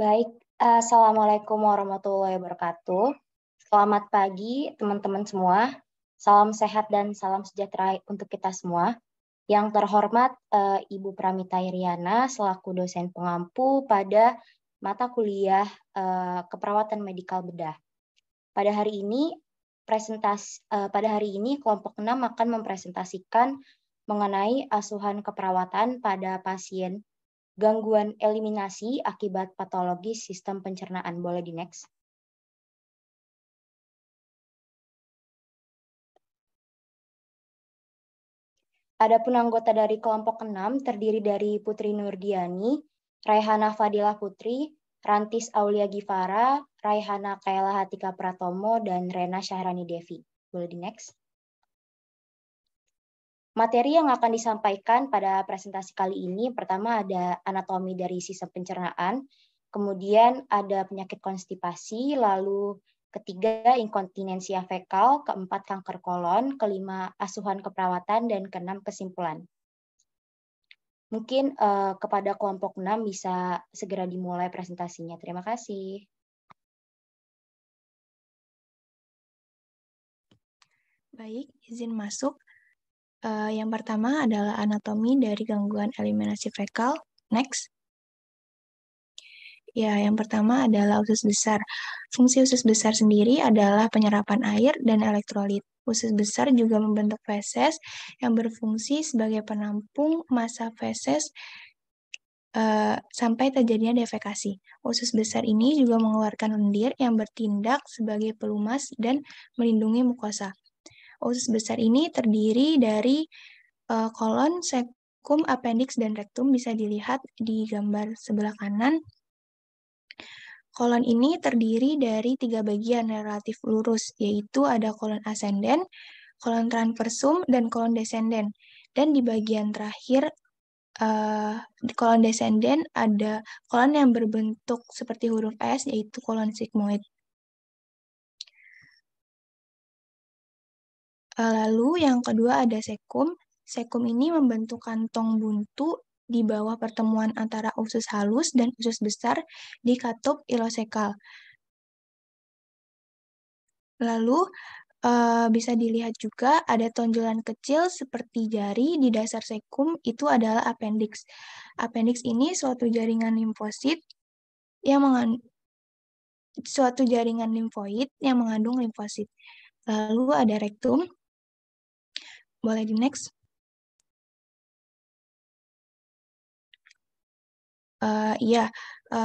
Baik, Assalamualaikum warahmatullahi wabarakatuh. Selamat pagi teman-teman semua. Salam sehat dan salam sejahtera untuk kita semua. Yang terhormat Ibu Pramita Iriana selaku dosen pengampu pada mata kuliah keperawatan medikal bedah. Pada hari ini kelompok 6 akan mempresentasikan mengenai asuhan keperawatan pada pasien gangguan eliminasi akibat patologis sistem pencernaan. Boleh di next. Adapun anggota dari kelompok 6 terdiri dari Putri Nurdiani, Raihana Fadilah Putri, Rantis Aulia Gifara, Raihana Kaela Hatika Pratomo, dan Rena Syahrani Devi. Boleh di next. Materi yang akan disampaikan pada presentasi kali ini, pertama ada anatomi dari sistem pencernaan, kemudian ada penyakit konstipasi, lalu ketiga inkontinensia fekal, keempat kanker kolon, kelima asuhan keperawatan, dan keenam kesimpulan. Mungkin kepada kelompok 6 bisa segera dimulai presentasinya. Terima kasih. Baik, izin masuk. Yang pertama adalah anatomi dari gangguan eliminasi fekal. Next. Ya, yang pertama adalah usus besar. Fungsi usus besar sendiri adalah penyerapan air dan elektrolit. Usus besar juga membentuk feses yang berfungsi sebagai penampung massa feses sampai terjadinya defekasi. Usus besar ini juga mengeluarkan lendir yang bertindak sebagai pelumas dan melindungi mukosa. Usus besar ini terdiri dari kolon, sekum, appendix, dan rektum. Bisa dilihat di gambar sebelah kanan. Kolon ini terdiri dari 3 bagian relatif lurus, yaitu ada kolon ascenden, kolon transversum, dan kolon descenden. Dan di bagian terakhir, di kolon descenden ada kolon yang berbentuk seperti huruf S, yaitu kolon sigmoid. Lalu yang kedua ada sekum. Sekum ini membentuk kantong buntu di bawah pertemuan antara usus halus dan usus besar di katup ileosekal. Lalu bisa dilihat juga ada tonjolan kecil seperti jari di dasar sekum, itu adalah appendix. Appendix ini suatu jaringan limfoid yang mengandung limfosit. Lalu ada rektum. Boleh di next.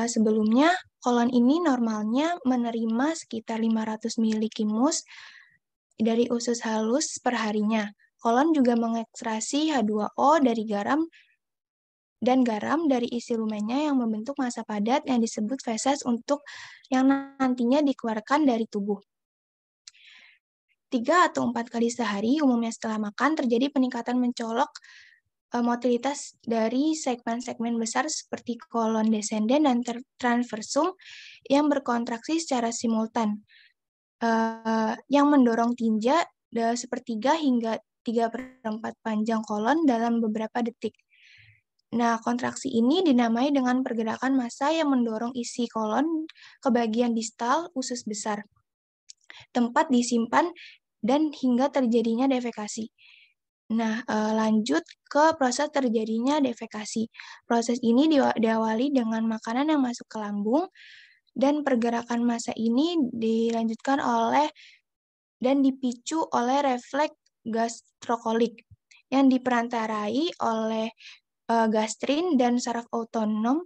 Sebelumnya kolon ini normalnya menerima sekitar 500 ml kimus dari usus halus per harinya. Kolon juga mengekstrasi H2O dari garam dari isi lumennya yang membentuk massa padat yang disebut feses untuk yang nantinya dikeluarkan dari tubuh. 3 atau 4 kali sehari, umumnya setelah makan, terjadi peningkatan mencolok motilitas dari segmen-segmen besar seperti kolon descenden dan transversum yang berkontraksi secara simultan, yang mendorong tinja sepertiga hingga 3/4 panjang kolon dalam beberapa detik. Nah, kontraksi ini dinamai dengan pergerakan massa yang mendorong isi kolon ke bagian distal usus besar, tempat disimpan dan hingga terjadinya defekasi. Nah, lanjut ke proses terjadinya defekasi. Proses ini diawali dengan makanan yang masuk ke lambung, dan pergerakan massa ini dilanjutkan dan dipicu oleh refleks gastrokolik yang diperantarai oleh gastrin dan saraf otonom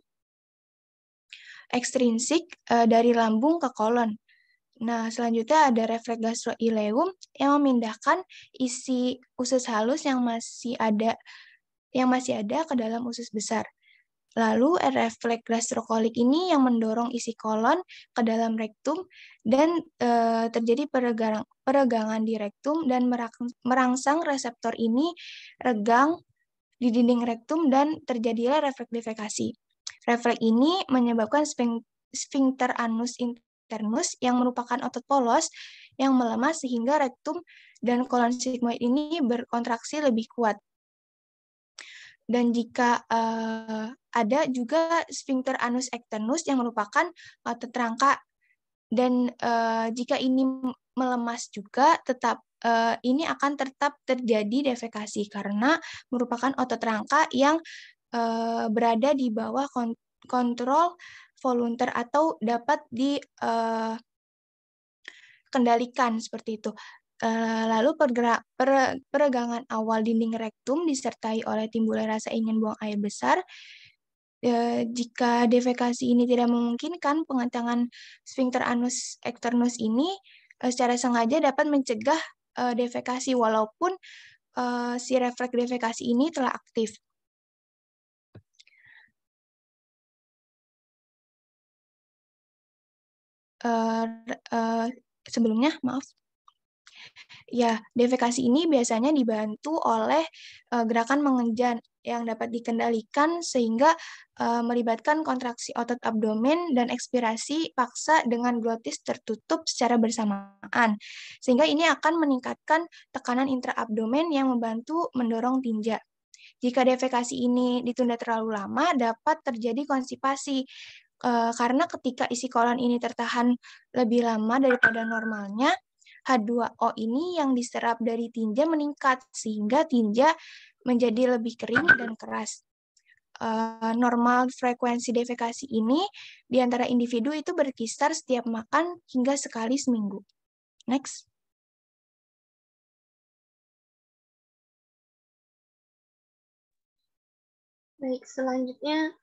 ekstrinsik dari lambung ke kolon. Nah, selanjutnya ada refleks gastroileum yang memindahkan isi usus halus yang masih ada ke dalam usus besar. Lalu refleks gastrokolik ini yang mendorong isi kolon ke dalam rektum dan terjadi peregangan di rektum dan merangsang reseptor ini regang di dinding rektum dan terjadilah refleks defekasi. Refleks ini menyebabkan sphincter anus internus yang merupakan otot polos yang melemah sehingga rektum dan kolon sigmoid ini berkontraksi lebih kuat. Dan jika ada juga sphincter anus externus yang merupakan otot rangka, dan jika ini melemas juga ini akan tetap terjadi defekasi karena merupakan otot rangka yang berada di bawah kontrol volunteer atau dapat dikendalikan seperti itu. Lalu peregangan awal dinding rektum disertai oleh timbulnya rasa ingin buang air besar. Jika defekasi ini tidak memungkinkan, pengencangan sphincter anus externus ini secara sengaja dapat mencegah defekasi walaupun si refleks defekasi ini telah aktif. Sebelumnya, maaf. Ya, defekasi ini biasanya dibantu oleh gerakan mengenjan yang dapat dikendalikan sehingga melibatkan kontraksi otot abdomen dan ekspirasi paksa dengan glotis tertutup secara bersamaan. Sehingga ini akan meningkatkan tekanan intraabdomen yang membantu mendorong tinja. Jika defekasi ini ditunda terlalu lama, dapat terjadi konstipasi. Karena ketika isi kolon ini tertahan lebih lama daripada normalnya, H2O ini yang diserap dari tinja meningkat, sehingga tinja menjadi lebih kering dan keras. Normal frekuensi defekasi ini di antara individu itu berkisar setiap makan hingga sekali seminggu. Next. Baik, selanjutnya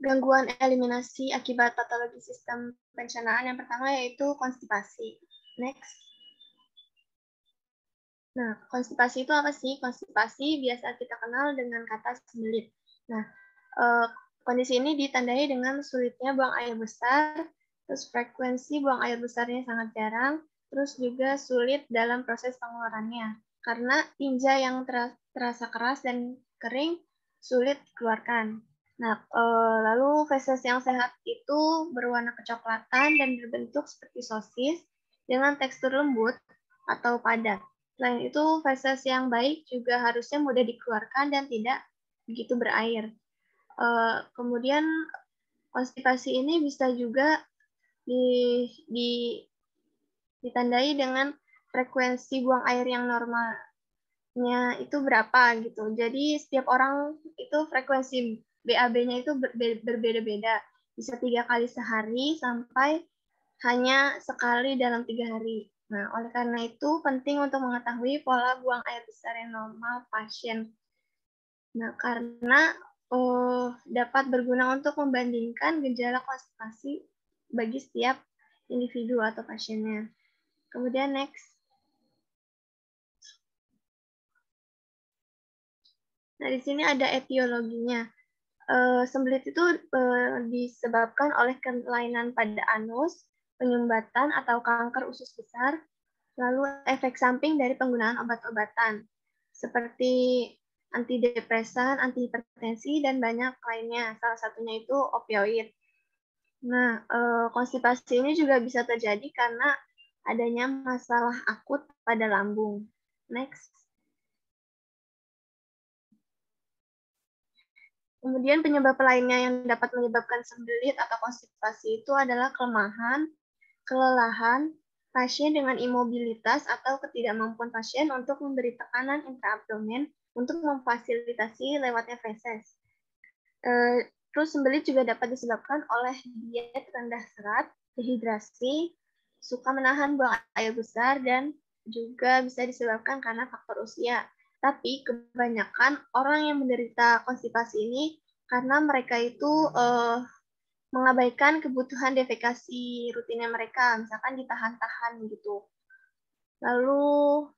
gangguan eliminasi akibat patologi sistem pencernaan yang pertama yaitu konstipasi. Next. Nah, konstipasi itu apa sih? Konstipasi biasa kita kenal dengan kata sembelit. Nah, kondisi ini ditandai dengan sulitnya buang air besar, terus frekuensi buang air besarnya sangat jarang, terus juga sulit dalam proses pengeluarannya. Karena tinja yang terasa keras dan kering sulit dikeluarkan. Nah, lalu feses yang sehat itu berwarna kecoklatan dan berbentuk seperti sosis dengan tekstur lembut atau padat. Selain itu, feses yang baik juga harusnya mudah dikeluarkan dan tidak begitu berair. Kemudian, konstipasi ini bisa juga ditandai dengan frekuensi buang air yang normalnya itu berapa gitu. Jadi setiap orang itu frekuensi BAB-nya itu berbeda-beda. Bisa 3 kali sehari sampai hanya sekali dalam 3 hari. Nah, oleh karena itu penting untuk mengetahui pola buang air besar yang normal pasien. Nah, karena dapat berguna untuk membandingkan gejala konstipasi bagi setiap individu atau pasiennya. Kemudian next. Nah, di sini ada etiologinya. Sembelit itu disebabkan oleh kelainan pada anus, penyumbatan atau kanker usus besar, lalu efek samping dari penggunaan obat-obatan seperti antidepresan, antihipertensi, dan banyak lainnya. Salah satunya itu opioid. Nah, konstipasi ini juga bisa terjadi karena adanya masalah akut pada lambung. Next. Kemudian penyebab lainnya yang dapat menyebabkan sembelit atau konstipasi itu adalah kelemahan, kelelahan, pasien dengan imobilitas atau ketidakmampuan pasien untuk memberi tekanan intraabdomen untuk memfasilitasi lewatnya feses. Terus sembelit juga dapat disebabkan oleh diet rendah serat, dehidrasi, suka menahan buang air besar, dan juga bisa disebabkan karena faktor usia. Tapi kebanyakan orang yang menderita konstipasi ini karena mereka itu mengabaikan kebutuhan defekasi rutinnya mereka, misalkan ditahan-tahan gitu. Lalu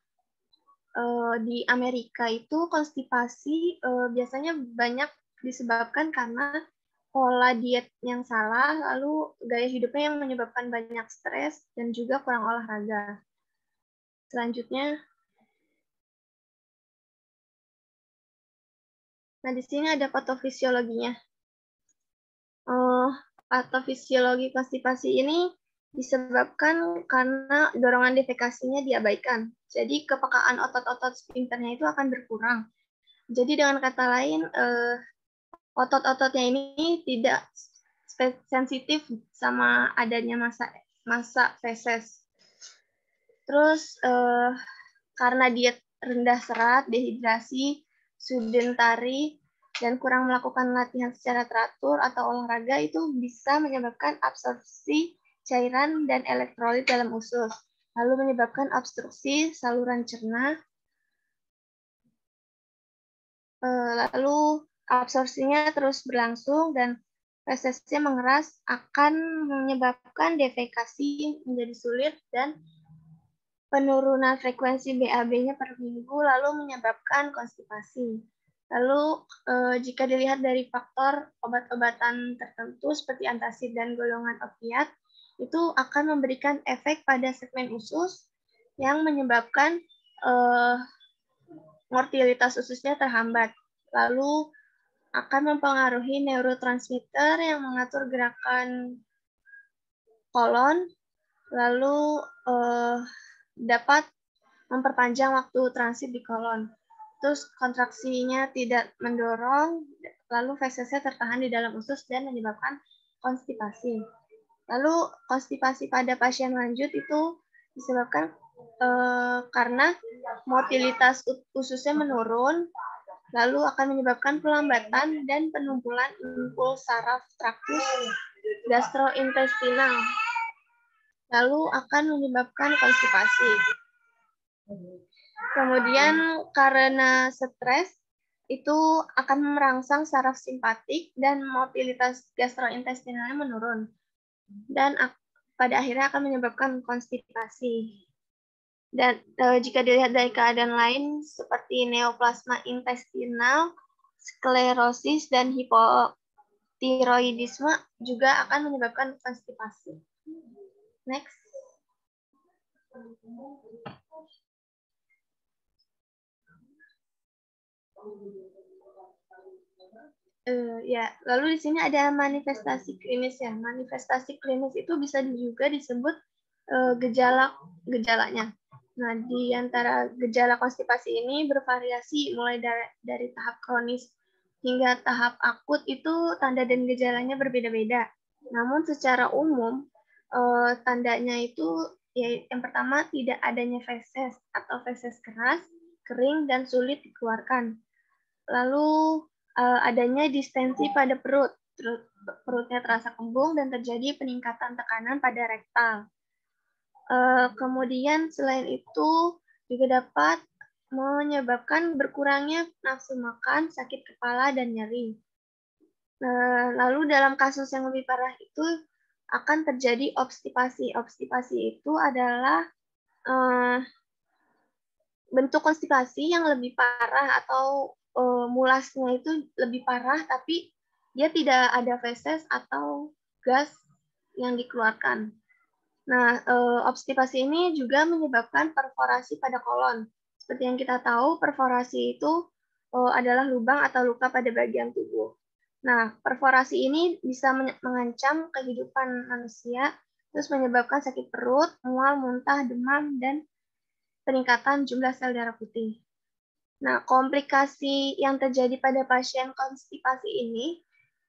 di Amerika itu konstipasi biasanya banyak disebabkan karena pola diet yang salah, lalu gaya hidupnya yang menyebabkan banyak stres dan juga kurang olahraga. Selanjutnya, nah di sini ada patofisiologinya. Patofisiologi konstipasi ini disebabkan karena dorongan defekasinya diabaikan. Jadi kepekaan otot-otot sphincternya itu akan berkurang. Jadi dengan kata lain, otot-ototnya ini tidak sensitif sama adanya masa feses. Terus karena diet rendah serat, dehidrasi, sedentari, dan kurang melakukan latihan secara teratur atau olahraga itu bisa menyebabkan absorpsi cairan dan elektrolit dalam usus, lalu menyebabkan obstruksi saluran cerna, lalu absorpsinya terus berlangsung dan fesesnya mengeras akan menyebabkan defekasi menjadi sulit dan penurunan frekuensi BAB-nya per minggu lalu menyebabkan konstipasi. Lalu jika dilihat dari faktor obat-obatan tertentu seperti antacid dan golongan opiat, itu akan memberikan efek pada segmen usus yang menyebabkan mortalitas ususnya terhambat. Lalu akan mempengaruhi neurotransmitter yang mengatur gerakan kolon, lalu dapat memperpanjang waktu transit di kolon. Terus kontraksinya tidak mendorong, lalu fesesnya tertahan di dalam usus dan menyebabkan konstipasi. Lalu konstipasi pada pasien lanjut itu disebabkan karena motilitas ususnya menurun, lalu akan menyebabkan pelambatan dan penumpulan impuls saraf traktus gastrointestinal, lalu akan menyebabkan konstipasi. Kemudian karena stres itu akan merangsang saraf simpatik dan motilitas gastrointestinalnya menurun dan pada akhirnya akan menyebabkan konstipasi. Dan jika dilihat dari keadaan lain seperti neoplasma intestinal, sklerosis dan hipotiroidisme juga akan menyebabkan konstipasi. Next. Ya, lalu di sini ada manifestasi klinis ya. Manifestasi klinis itu bisa juga disebut gejalanya. Nah, di antara gejala konstipasi ini bervariasi mulai dari tahap kronis hingga tahap akut itu tanda dan gejalanya berbeda-beda. Namun secara umum tandanya itu ya yang pertama tidak adanya feses atau feses keras, kering dan sulit dikeluarkan. Lalu adanya distensi pada perut. Perutnya terasa kembung dan terjadi peningkatan tekanan pada rektal. Kemudian selain itu juga dapat menyebabkan berkurangnya nafsu makan, sakit kepala, dan nyeri. Lalu dalam kasus yang lebih parah itu akan terjadi obstipasi. Obstipasi itu adalah bentuk konstipasi yang lebih parah atau mulasnya itu lebih parah, tapi dia tidak ada feses atau gas yang dikeluarkan. Nah, obstipasi ini juga menyebabkan perforasi pada kolon. Seperti yang kita tahu, perforasi itu adalah lubang atau luka pada bagian tubuh. Nah, perforasi ini bisa mengancam kehidupan manusia, terus menyebabkan sakit perut, mual, muntah, demam, dan peningkatan jumlah sel darah putih. Nah, komplikasi yang terjadi pada pasien konstipasi ini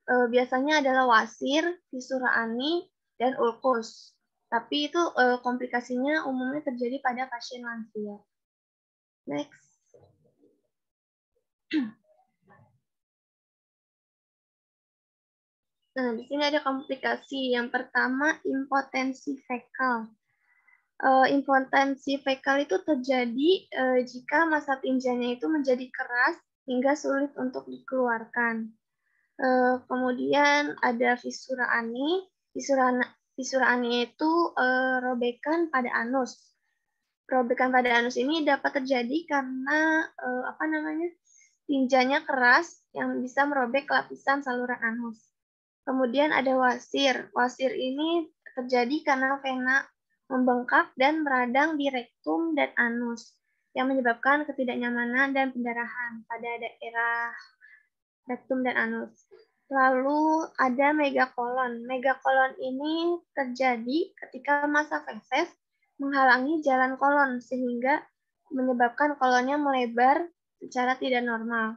biasanya adalah wasir, fisura ani, dan ulkus. Tapi itu komplikasinya umumnya terjadi pada pasien lansia. Next. Nah, di sini ada komplikasi. Yang pertama, impotensi fekal. Impotensi fekal itu terjadi jika massa tinjanya itu menjadi keras hingga sulit untuk dikeluarkan. Kemudian ada fisura ani. Fisura ani itu robekan pada anus. Robekan pada anus ini dapat terjadi karena tinjanya keras yang bisa merobek lapisan saluran anus. Kemudian ada wasir. Wasir ini terjadi karena vena membengkak dan meradang di rektum dan anus yang menyebabkan ketidaknyamanan dan pendarahan pada daerah rektum dan anus. Lalu ada megakolon. Megakolon ini terjadi ketika massa feses menghalangi jalan kolon sehingga menyebabkan kolonnya melebar secara tidak normal.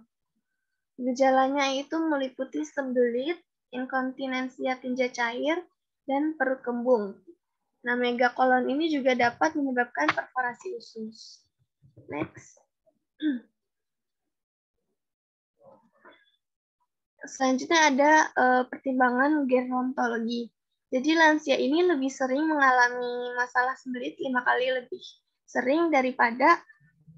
Gejalanya itu meliputi sembelit, inkontinensia tinja cair, dan perut kembung. Nah, megakolon ini juga dapat menyebabkan perforasi usus. Next. Selanjutnya ada pertimbangan gerontologi. Jadi lansia ini lebih sering mengalami masalah sembelit 5 kali lebih sering daripada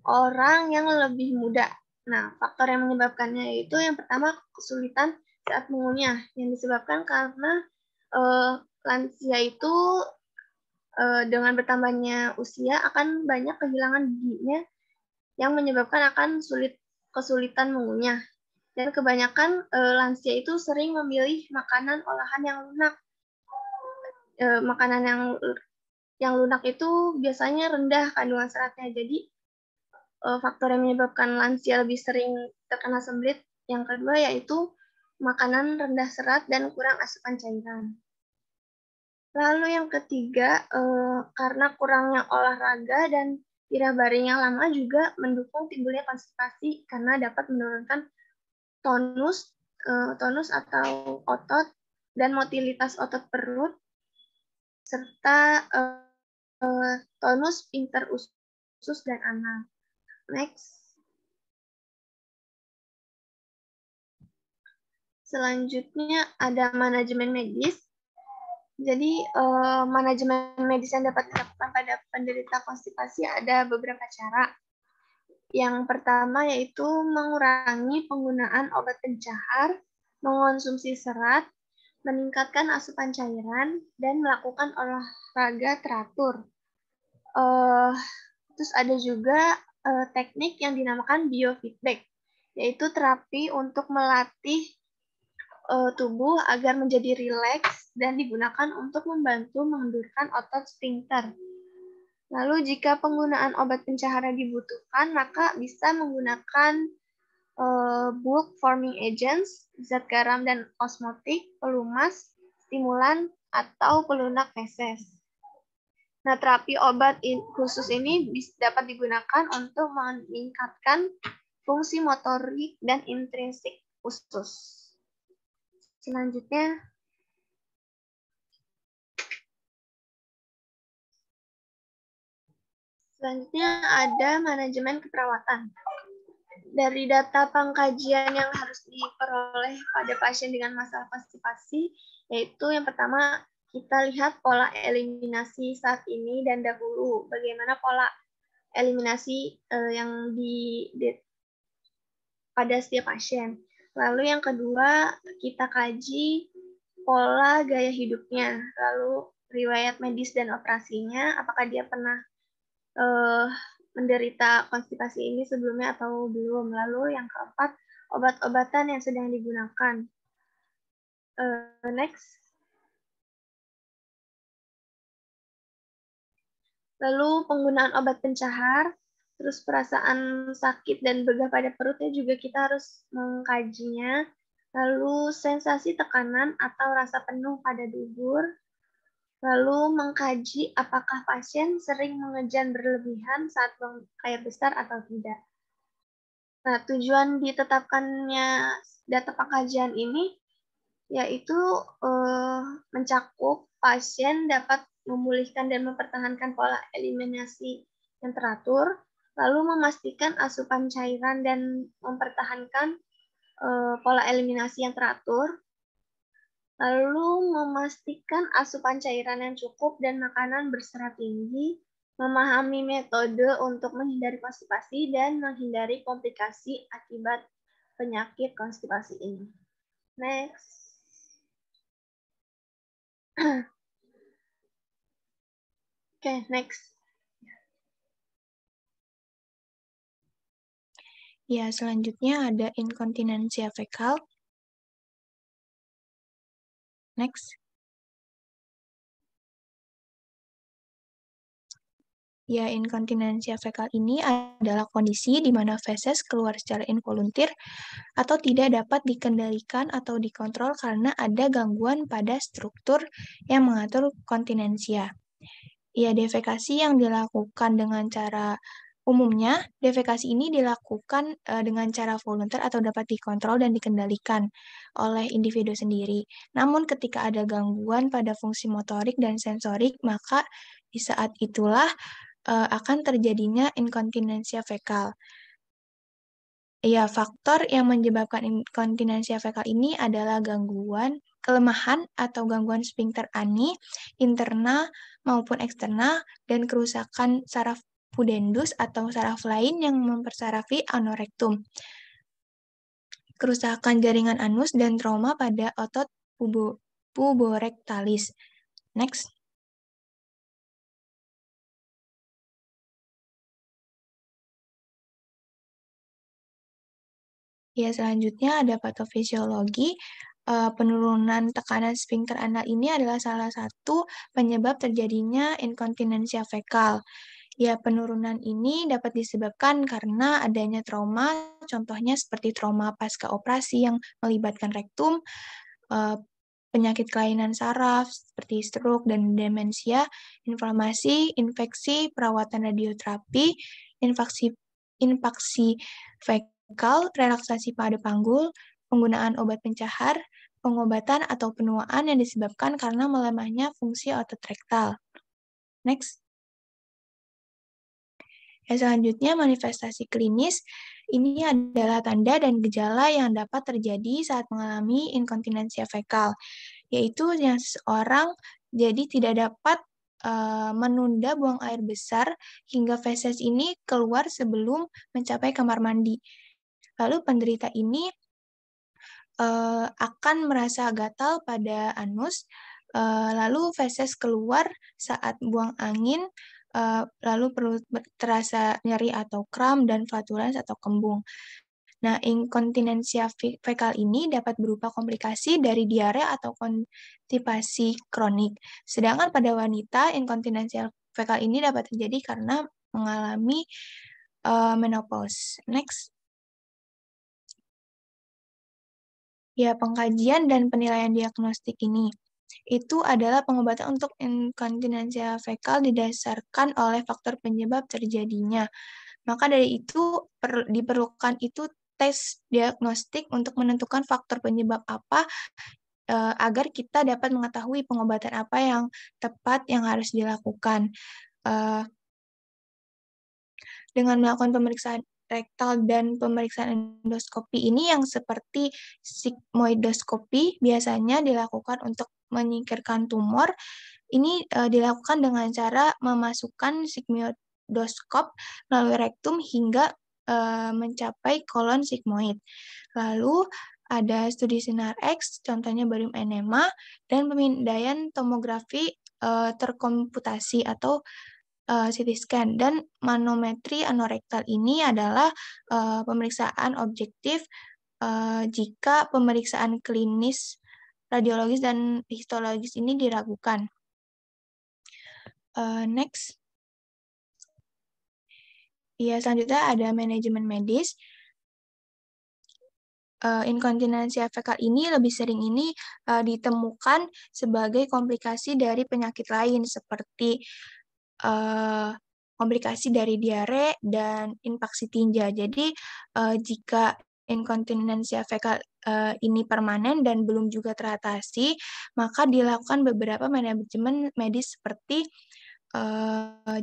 orang yang lebih muda. Nah, faktor yang menyebabkannya itu yang pertama kesulitan saat mengunyah, yang disebabkan karena lansia itu dengan bertambahnya usia akan banyak kehilangan giginya yang menyebabkan akan kesulitan mengunyah. Dan kebanyakan lansia itu sering memilih makanan olahan yang lunak. Makanan yang lunak itu biasanya rendah kandungan seratnya. Jadi faktor yang menyebabkan lansia lebih sering terkena sembelit yang kedua yaitu makanan rendah serat dan kurang asupan cairan. Lalu yang ketiga, karena kurangnya olahraga dan irah baring yang lama juga mendukung timbulnya konstipasi karena dapat menurunkan tonus atau otot dan motilitas otot perut serta tonus pinter usus dan anal. Next. Selanjutnya ada manajemen medis. Jadi manajemen medis yang dapat dilakukan pada penderita konstipasi ada beberapa cara. Yang pertama yaitu mengurangi penggunaan obat pencahar, mengonsumsi serat, meningkatkan asupan cairan, dan melakukan olahraga teratur. Terus ada juga teknik yang dinamakan biofeedback, yaitu terapi untuk melatih tubuh agar menjadi rileks dan digunakan untuk membantu mengendurkan otot sphincter. Lalu jika penggunaan obat pencahara dibutuhkan, maka bisa menggunakan bulk forming agents, zat garam dan osmotik, pelumas, stimulan, atau pelunak feses. Nah, terapi obat khusus ini dapat digunakan untuk meningkatkan fungsi motorik dan intrinsik usus. Selanjutnya, ada manajemen keperawatan. Dari data pengkajian yang harus diperoleh pada pasien dengan masalah konstipasi, yaitu yang pertama, kita lihat pola eliminasi saat ini dan dahulu. Bagaimana pola eliminasi yang pada setiap pasien. Lalu yang kedua, kita kaji pola gaya hidupnya. Lalu riwayat medis dan operasinya, apakah dia pernah menderita konstipasi ini sebelumnya atau belum. Lalu yang keempat, obat-obatan yang sedang digunakan. Next. Lalu penggunaan obat pencahar, terus perasaan sakit dan begah pada perutnya juga kita harus mengkajinya. Lalu sensasi tekanan atau rasa penuh pada dubur. Lalu mengkaji apakah pasien sering mengejan berlebihan saat buang air besar atau tidak. Nah, tujuan ditetapkannya data pengkajian ini yaitu mencakup pasien dapat memulihkan dan mempertahankan pola eliminasi yang teratur, lalu memastikan asupan cairan dan mempertahankan pola eliminasi yang teratur, lalu memastikan asupan cairan yang cukup dan makanan berserat tinggi, memahami metode untuk menghindari konstipasi, dan menghindari komplikasi akibat penyakit konstipasi ini. Next. Oke, next. Ya, selanjutnya ada inkontinensia fekal. Next. Ya, inkontinensia fekal ini adalah kondisi di mana feses keluar secara involuntir atau tidak dapat dikendalikan atau dikontrol karena ada gangguan pada struktur yang mengatur kontinensia. Ya, defekasi yang dilakukan dengan cara Umumnya, defekasi ini dilakukan dengan cara volunter atau dapat dikontrol dan dikendalikan oleh individu sendiri. Namun ketika ada gangguan pada fungsi motorik dan sensorik, maka di saat itulah akan terjadinya inkontinensia fekal. Ya, faktor yang menyebabkan inkontinensia fekal ini adalah gangguan, kelemahan atau gangguan sphincter ani, internal maupun eksternal, dan kerusakan saraf pudendus atau saraf lain yang mempersarafi anorektum, kerusakan jaringan anus, dan trauma pada otot puborektalis. Next. Ya, selanjutnya ada patofisiologi. Penurunan tekanan sphincter anal ini adalah salah satu penyebab terjadinya inkontinensia fekal. Ya, penurunan ini dapat disebabkan karena adanya trauma, contohnya seperti trauma pasca operasi yang melibatkan rektum, penyakit kelainan saraf seperti stroke dan demensia, inflamasi, infeksi, perawatan radioterapi, infaksi fekal, relaksasi pada panggul, penggunaan obat pencahar, pengobatan atau penuaan yang disebabkan karena melemahnya fungsi otot rektal. Next. Ya, selanjutnya, manifestasi klinis. Ini adalah tanda dan gejala yang dapat terjadi saat mengalami inkontinensia fekal, yaitu yang seseorang jadi tidak dapat menunda buang air besar hingga feses ini keluar sebelum mencapai kamar mandi. Lalu penderita ini akan merasa gatal pada anus, lalu feses keluar saat buang angin, lalu perlu terasa nyeri atau kram dan flatulens atau kembung. Nah, inkontinensia fekal ini dapat berupa komplikasi dari diare atau konstipasi kronik. Sedangkan pada wanita, inkontinensia fekal ini dapat terjadi karena mengalami menopause. Next. Ya, pengkajian dan penilaian diagnostik ini itu adalah pengobatan untuk inkontinensia fekal didasarkan oleh faktor penyebab terjadinya. Maka dari itu diperlukan itu tes diagnostik untuk menentukan faktor penyebab apa agar kita dapat mengetahui pengobatan apa yang tepat yang harus dilakukan. Dengan melakukan pemeriksaan rektal dan pemeriksaan endoskopi ini yang seperti sigmoidoskopi biasanya dilakukan untuk menyingkirkan tumor. Ini dilakukan dengan cara memasukkan sigmoidoskop melalui rektum hingga mencapai kolon sigmoid. Lalu ada studi sinar X, contohnya barium enema, dan pemindaian tomografi terkomputasi atau CT scan, dan manometri anorektal ini adalah pemeriksaan objektif jika pemeriksaan klinis, radiologis, dan histologis ini diragukan. Next. Ya, selanjutnya ada manajemen medis. Inkontinensia fekal ini lebih sering ini ditemukan sebagai komplikasi dari penyakit lain seperti komplikasi dari diare dan infaksi tinja. Jadi jika inkontinensia fekal ini permanen dan belum juga teratasi, maka dilakukan beberapa manajemen medis seperti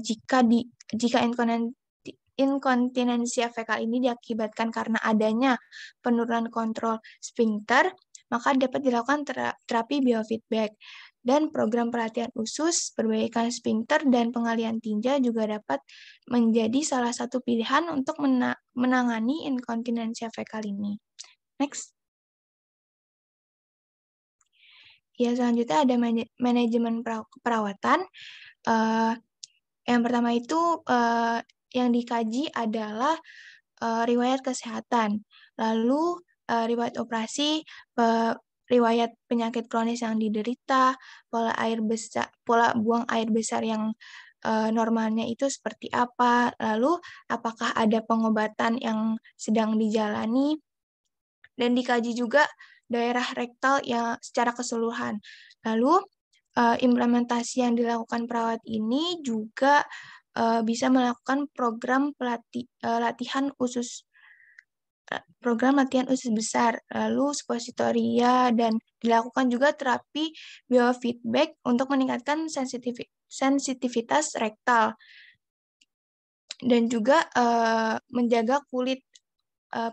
jika inkontinensia fekal ini diakibatkan karena adanya penurunan kontrol sphincter, maka dapat dilakukan terapi biofeedback. Dan program perhatian usus, perbaikan sphincter, dan pengalihan tinja juga dapat menjadi salah satu pilihan untuk menangani inkontinensia fekal ini. Next. Ya, selanjutnya ada manajemen perawatan. Yang pertama itu yang dikaji adalah riwayat kesehatan, lalu riwayat operasi, riwayat penyakit kronis yang diderita, pola buang air besar yang normalnya itu seperti apa, lalu apakah ada pengobatan yang sedang dijalani, dan dikaji juga daerah rektal yang secara keseluruhan. Lalu implementasi yang dilakukan perawat ini juga bisa melakukan program latihan usus besar, lalu suppositoria, dan dilakukan juga terapi biofeedback untuk meningkatkan sensitivitas rektal, dan juga menjaga kulit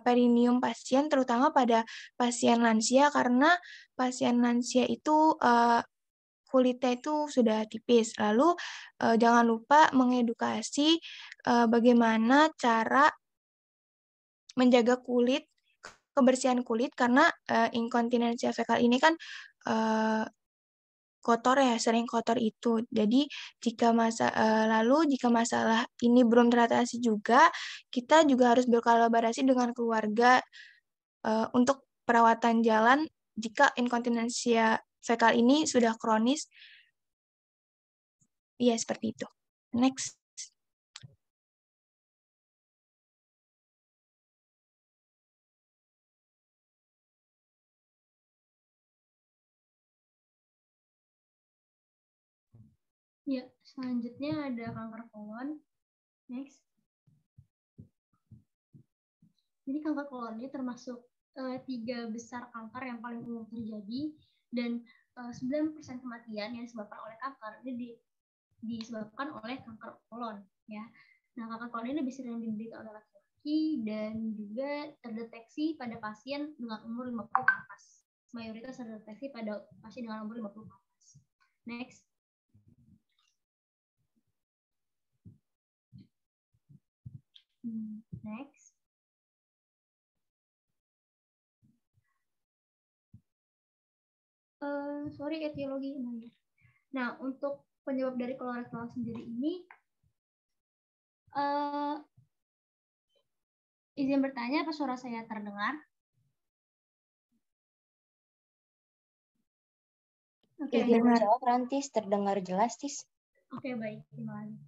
perineum pasien, terutama pada pasien lansia, karena pasien lansia itu kulitnya itu sudah tipis. Lalu jangan lupa mengedukasi bagaimana cara menjaga kulit, kebersihan kulit, karena inkontinensia fekal ini kan kotor ya, sering kotor itu. Jadi lalu jika masalah ini belum teratasi juga, kita juga harus berkolaborasi dengan keluarga untuk perawatan jalan jika inkontinensia fekal ini sudah kronis. Iya, seperti itu. Next. Ya, selanjutnya ada kanker kolon. Next. Jadi kanker kolon ini termasuk 3 besar kanker yang paling umum terjadi, dan 9% kematian yang disebabkan oleh kanker ini disebabkan oleh kanker kolon, ya. Nah, kanker kolon ini lebih sering diderita oleh laki-laki dan juga terdeteksi pada pasien dengan umur 50 ke atas. Mayoritas terdeteksi pada pasien dengan umur 50 ke atas. Next. Next. Sorry, etiologi. Nah, untuk penyebab dari kolorektal sendiri ini, izin bertanya, apa suara saya terdengar? Oke, jawab Rantis, terdengar jelas, Tis. Oke, baik, terima kasih.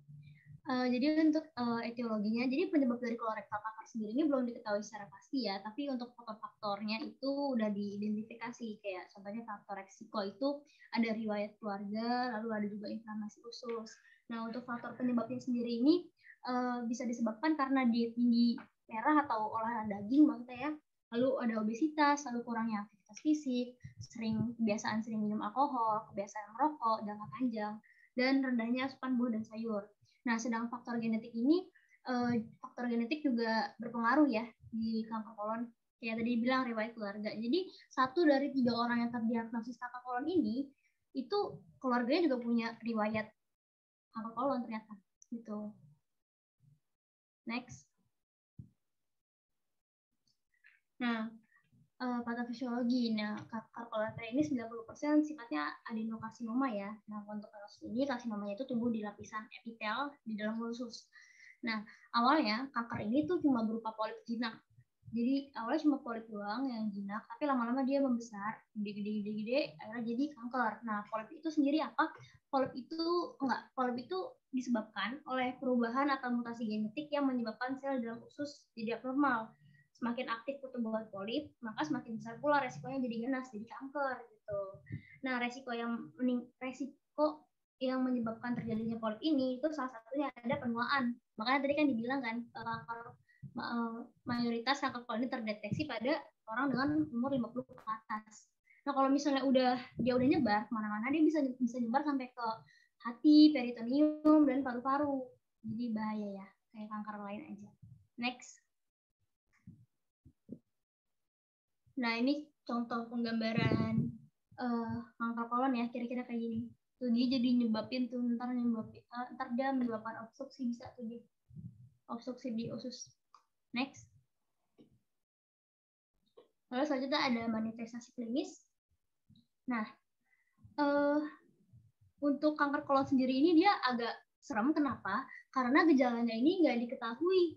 Jadi untuk etiologinya, jadi penyebab dari kolorektal kanker sendiri ini belum diketahui secara pasti ya, tapi untuk faktor-faktornya itu udah diidentifikasi, kayak contohnya faktor resiko itu ada riwayat keluarga, lalu ada juga inflamasi usus. Nah, untuk faktor penyebabnya sendiri ini bisa disebabkan karena diet tinggi merah atau olahan daging maksudnya ya, lalu ada obesitas, lalu kurangnya aktivitas fisik, kebiasaan sering minum alkohol, kebiasaan merokok jangka panjang, dan rendahnya asupan buah dan sayur. Nah, sedang faktor genetik ini, faktor genetik juga berpengaruh ya di kanker kolon. Kayak tadi bilang riwayat keluarga. Jadi 1 dari 3 orang yang terdiagnosis kanker kolon ini, itu keluarganya juga punya riwayat kanker kolon ternyata. Gitu. Next. Nah, patofisiologi. Nah, kanker kolorektal ini 90% sifatnya adenokarsinoma ya. Nah, untuk kasus ini karsinomanya itu tumbuh di lapisan epitel di dalam usus. Nah, awalnya kanker ini tuh cuma berupa polip jinak. Jadi awalnya cuma polip doang yang jinak, tapi lama-lama dia membesar, gede, akhirnya jadi kanker. Nah, polip itu sendiri apa? Polip itu disebabkan oleh perubahan atau mutasi genetik yang menyebabkan sel dalam usus jadi abnormal. Semakin aktif pertumbuhan polip, maka semakin besar pula resikonya jadi ganas, jadi kanker gitu. Nah, resiko yang menyebabkan terjadinya polip ini itu salah satunya ada penuaan. Makanya tadi kan dibilang kan mayoritas kanker kolon ini terdeteksi pada orang dengan umur 50 ke atas. Nah, kalau misalnya dia udah nyebar kemana-mana, dia bisa nyebar sampai ke hati, peritoneum, dan paru-paru. Jadi bahaya ya, kayak kanker lain aja. Next. Nah, ini contoh penggambaran kanker kolon ya, kira-kira kayak gini. Tuh dia jadi nyebabin tuh, ntar dia menyebabkan obstruksi, bisa tuh dia obstruksi di usus. Next. Lalu selanjutnya ada manifestasi klinis. Nah, untuk kanker kolon sendiri ini dia agak serem. Kenapa? Karena gejalanya ini nggak diketahui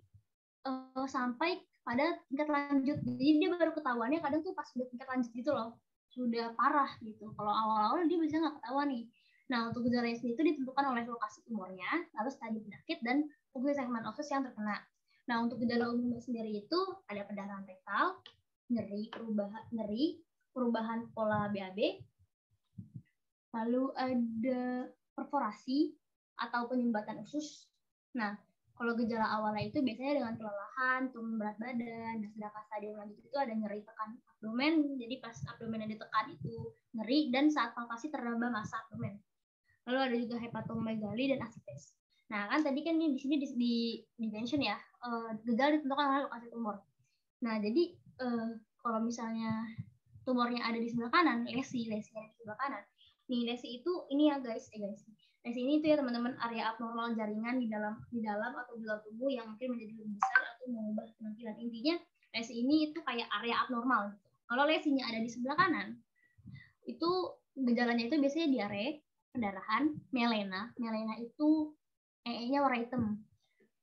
sampai pada tingkat lanjut. Jadi dia baru ketahuannya kadang tuh pas sudah tingkat lanjut gitu loh, sudah parah gitu. Kalau awal-awal dia bisa nggak ketahuan nih. Nah, untuk gejalanya sendiri itu ditentukan oleh lokasi tumornya, lalu stadium penyakit, dan fungsi segmen usus yang terkena. Nah, untuk gejala umumnya sendiri itu ada perdarahan rektal, nyeri, perubahan pola BAB, lalu ada perforasi atau penyumbatan usus, Nah, kalau gejala awalnya itu biasanya dengan kelelahan, turun berat badan, dan sedangkan stadium lanjut itu ada nyeri tekan abdomen. Jadi pas abdomen yang ditekan itu nyeri dan saat palpasi terambah massa abdomen. Lalu ada juga hepatomegali dan ascites. Nah, kan tadi kan di sini di mention ya, gejala ditentukan oleh lokasi tumor. Nah, jadi kalau misalnya tumornya ada di sebelah kanan, lesi yang di sebelah kanan. Nih, lesi itu ini ya guys. Lesi ini itu ya teman-teman, area abnormal jaringan di dalam atau di luar tubuh yang mungkin menjadi lebih besar atau mengubah penampilan. Intinya lesi ini itu kayak area abnormal gitu. Kalau lesinya ada di sebelah kanan, itu gejalanya itu biasanya diare, pendarahan, melena. Melena itu EE-nya warna hitam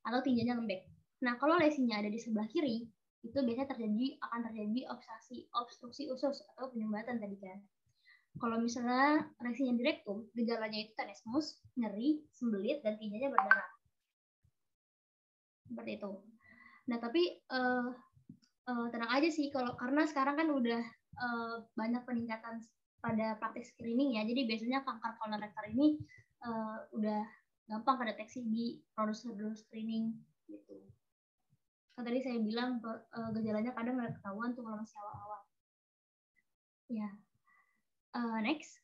atau tinjanya lembek. Nah, kalau lesinya ada di sebelah kiri, itu biasanya akan terjadi obstruksi usus atau penyumbatan tadi kan. Kalau misalnya lesinya di rektum, gejalanya itu tenesmus, nyeri, sembelit, dan tinjanya berdarah. Seperti itu. Nah, tapi tenang aja sih, karena sekarang kan udah banyak peningkatan pada praktik screening ya. Jadi biasanya kanker kolorektal ini udah gampang kedeteksi di prosedur screening gitu. Kan tadi saya bilang gejalanya kadang nggak ketahuan tuh kalau masih awal-awal. Ya. Next.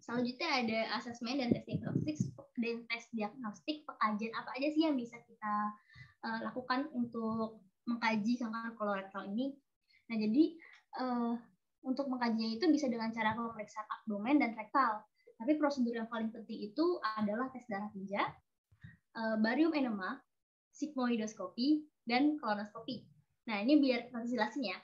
Selanjutnya ada asesmen dan tes diagnostik, pekajian apa aja sih yang bisa kita lakukan untuk mengkaji kanker kolorektal ini. Nah, jadi untuk mengkajinya itu bisa dengan cara pemeriksaan abdomen dan rektal. Tapi prosedur yang paling penting itu adalah tes darah tinja, barium enema, sigmoidoskopi, dan kolonoskopi. Nah, ini biar nanti jelasin ya.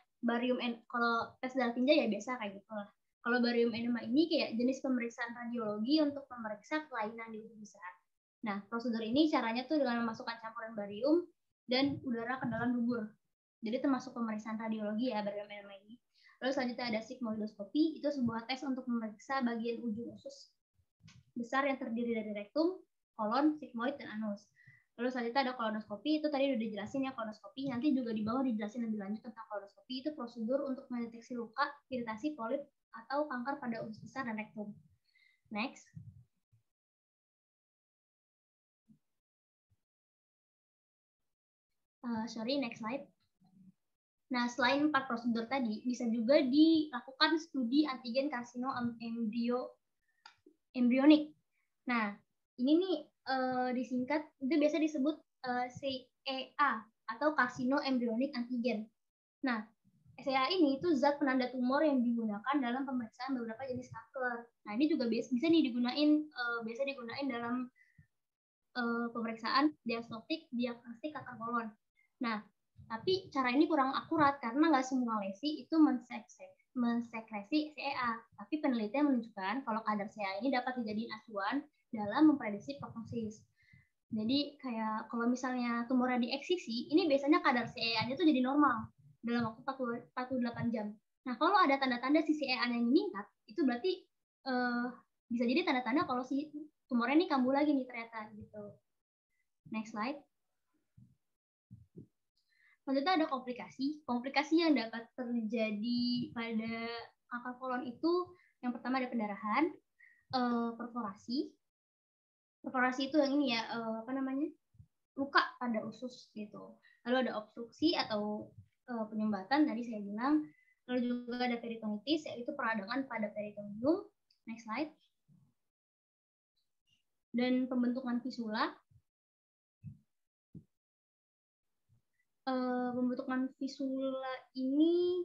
Kalau tes darah tinja ya biasa kayak gitu lah. Kalau barium enema ini kayak jenis pemeriksaan radiologi untuk memeriksa kelainan di usus besar. Nah, prosedur ini caranya tuh dengan memasukkan campuran barium dan udara ke dalam dubur. Jadi termasuk pemeriksaan radiologi ya barium enema ini. Lalu selanjutnya ada sigmoidoskopi, itu sebuah tes untuk memeriksa bagian ujung usus besar yang terdiri dari rektum, kolon, sigmoid, dan anus. Lalu selanjutnya ada kolonoskopi, itu tadi udah dijelasin ya kolonoskopi, nanti juga di bawah dijelasin lebih lanjut tentang kolonoskopi, itu prosedur untuk mendeteksi luka, iritasi, polip, atau kanker pada usus besar dan rektum. Next. Next slide. Nah, selain 4 prosedur tadi, bisa juga dilakukan studi antigen karsino embrionik. Nah, ini nih disingkat, itu biasa disebut CEA atau karsino embrionik antigen. Nah, CEA ini itu zat penanda tumor yang digunakan dalam pemeriksaan beberapa jenis kanker. Nah, ini juga bisa nih biasa digunain dalam pemeriksaan diagnostik kanker kolon. Nah, tapi cara ini kurang akurat karena nggak semua lesi itu mensekresi CEA. Tapi penelitian menunjukkan kalau kadar CEA ini dapat dijadikan acuan dalam memprediksi prognosis. Jadi kayak kalau misalnya tumornya dieksisi, ini biasanya kadar CEA-nya itu jadi normal dalam waktu 48 jam. Nah, kalau ada tanda-tanda si CEA-nya meningkat, itu berarti bisa jadi tanda-tanda kalau si tumornya ini kambuh lagi nih ternyata gitu. Next slide. Selanjutnya ada komplikasi. Komplikasi yang dapat terjadi pada kanker kolon itu yang pertama ada pendarahan, perforasi. Perforasi itu yang ini ya, luka pada usus gitu. Lalu ada obstruksi atau penyumbatan tadi saya bilang. Lalu juga ada peritonitis, yaitu peradangan pada peritoneum. Next slide. Dan pembentukan fisula. Pembentukan fisula ini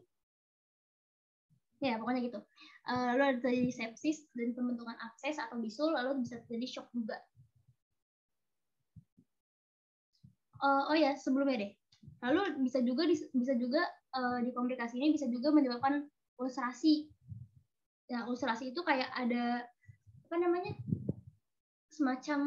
ya pokoknya gitu. Lalu ada terjadi sepsis dan pembentukan abses atau bisul, lalu bisa terjadi shock juga. Oh ya, sebelumnya deh. Lalu bisa juga di komplikasi ini bisa juga menyebabkan ulcerasi. Ya, ulcerasi itu kayak ada semacam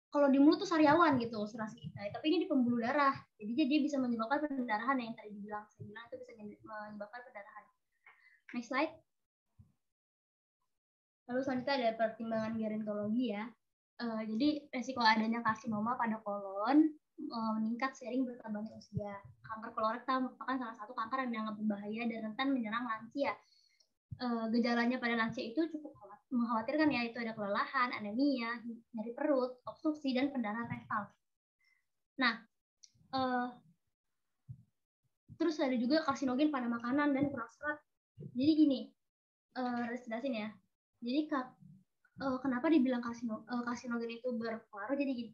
kalau di mulut tuh sariawan gitu ulcerasi kita, tapi ini di pembuluh darah, jadi dia bisa menyebabkan pendarahan yang tadi saya bilang itu bisa menyebabkan pendarahan. Next slide. Lalu selanjutnya ada pertimbangan gerontologi ya. Jadi resiko adanya karsinoma pada kolon meningkat seiring bertambahnya usia. Kanker kolorektal merupakan salah satu kanker yang dianggap berbahaya dan rentan menyerang lansia. gejalanya pada lansia itu cukup mengkhawatirkan ya, itu ada kelelahan, anemia, nyeri perut, obstruksi, dan pendarahan rektal. Nah, terus ada juga karsinogen pada makanan dan kurang serat. Jadi gini, harus jelasin ya. Jadi kenapa dibilang karsinogen itu berpengaruh? Jadi gini,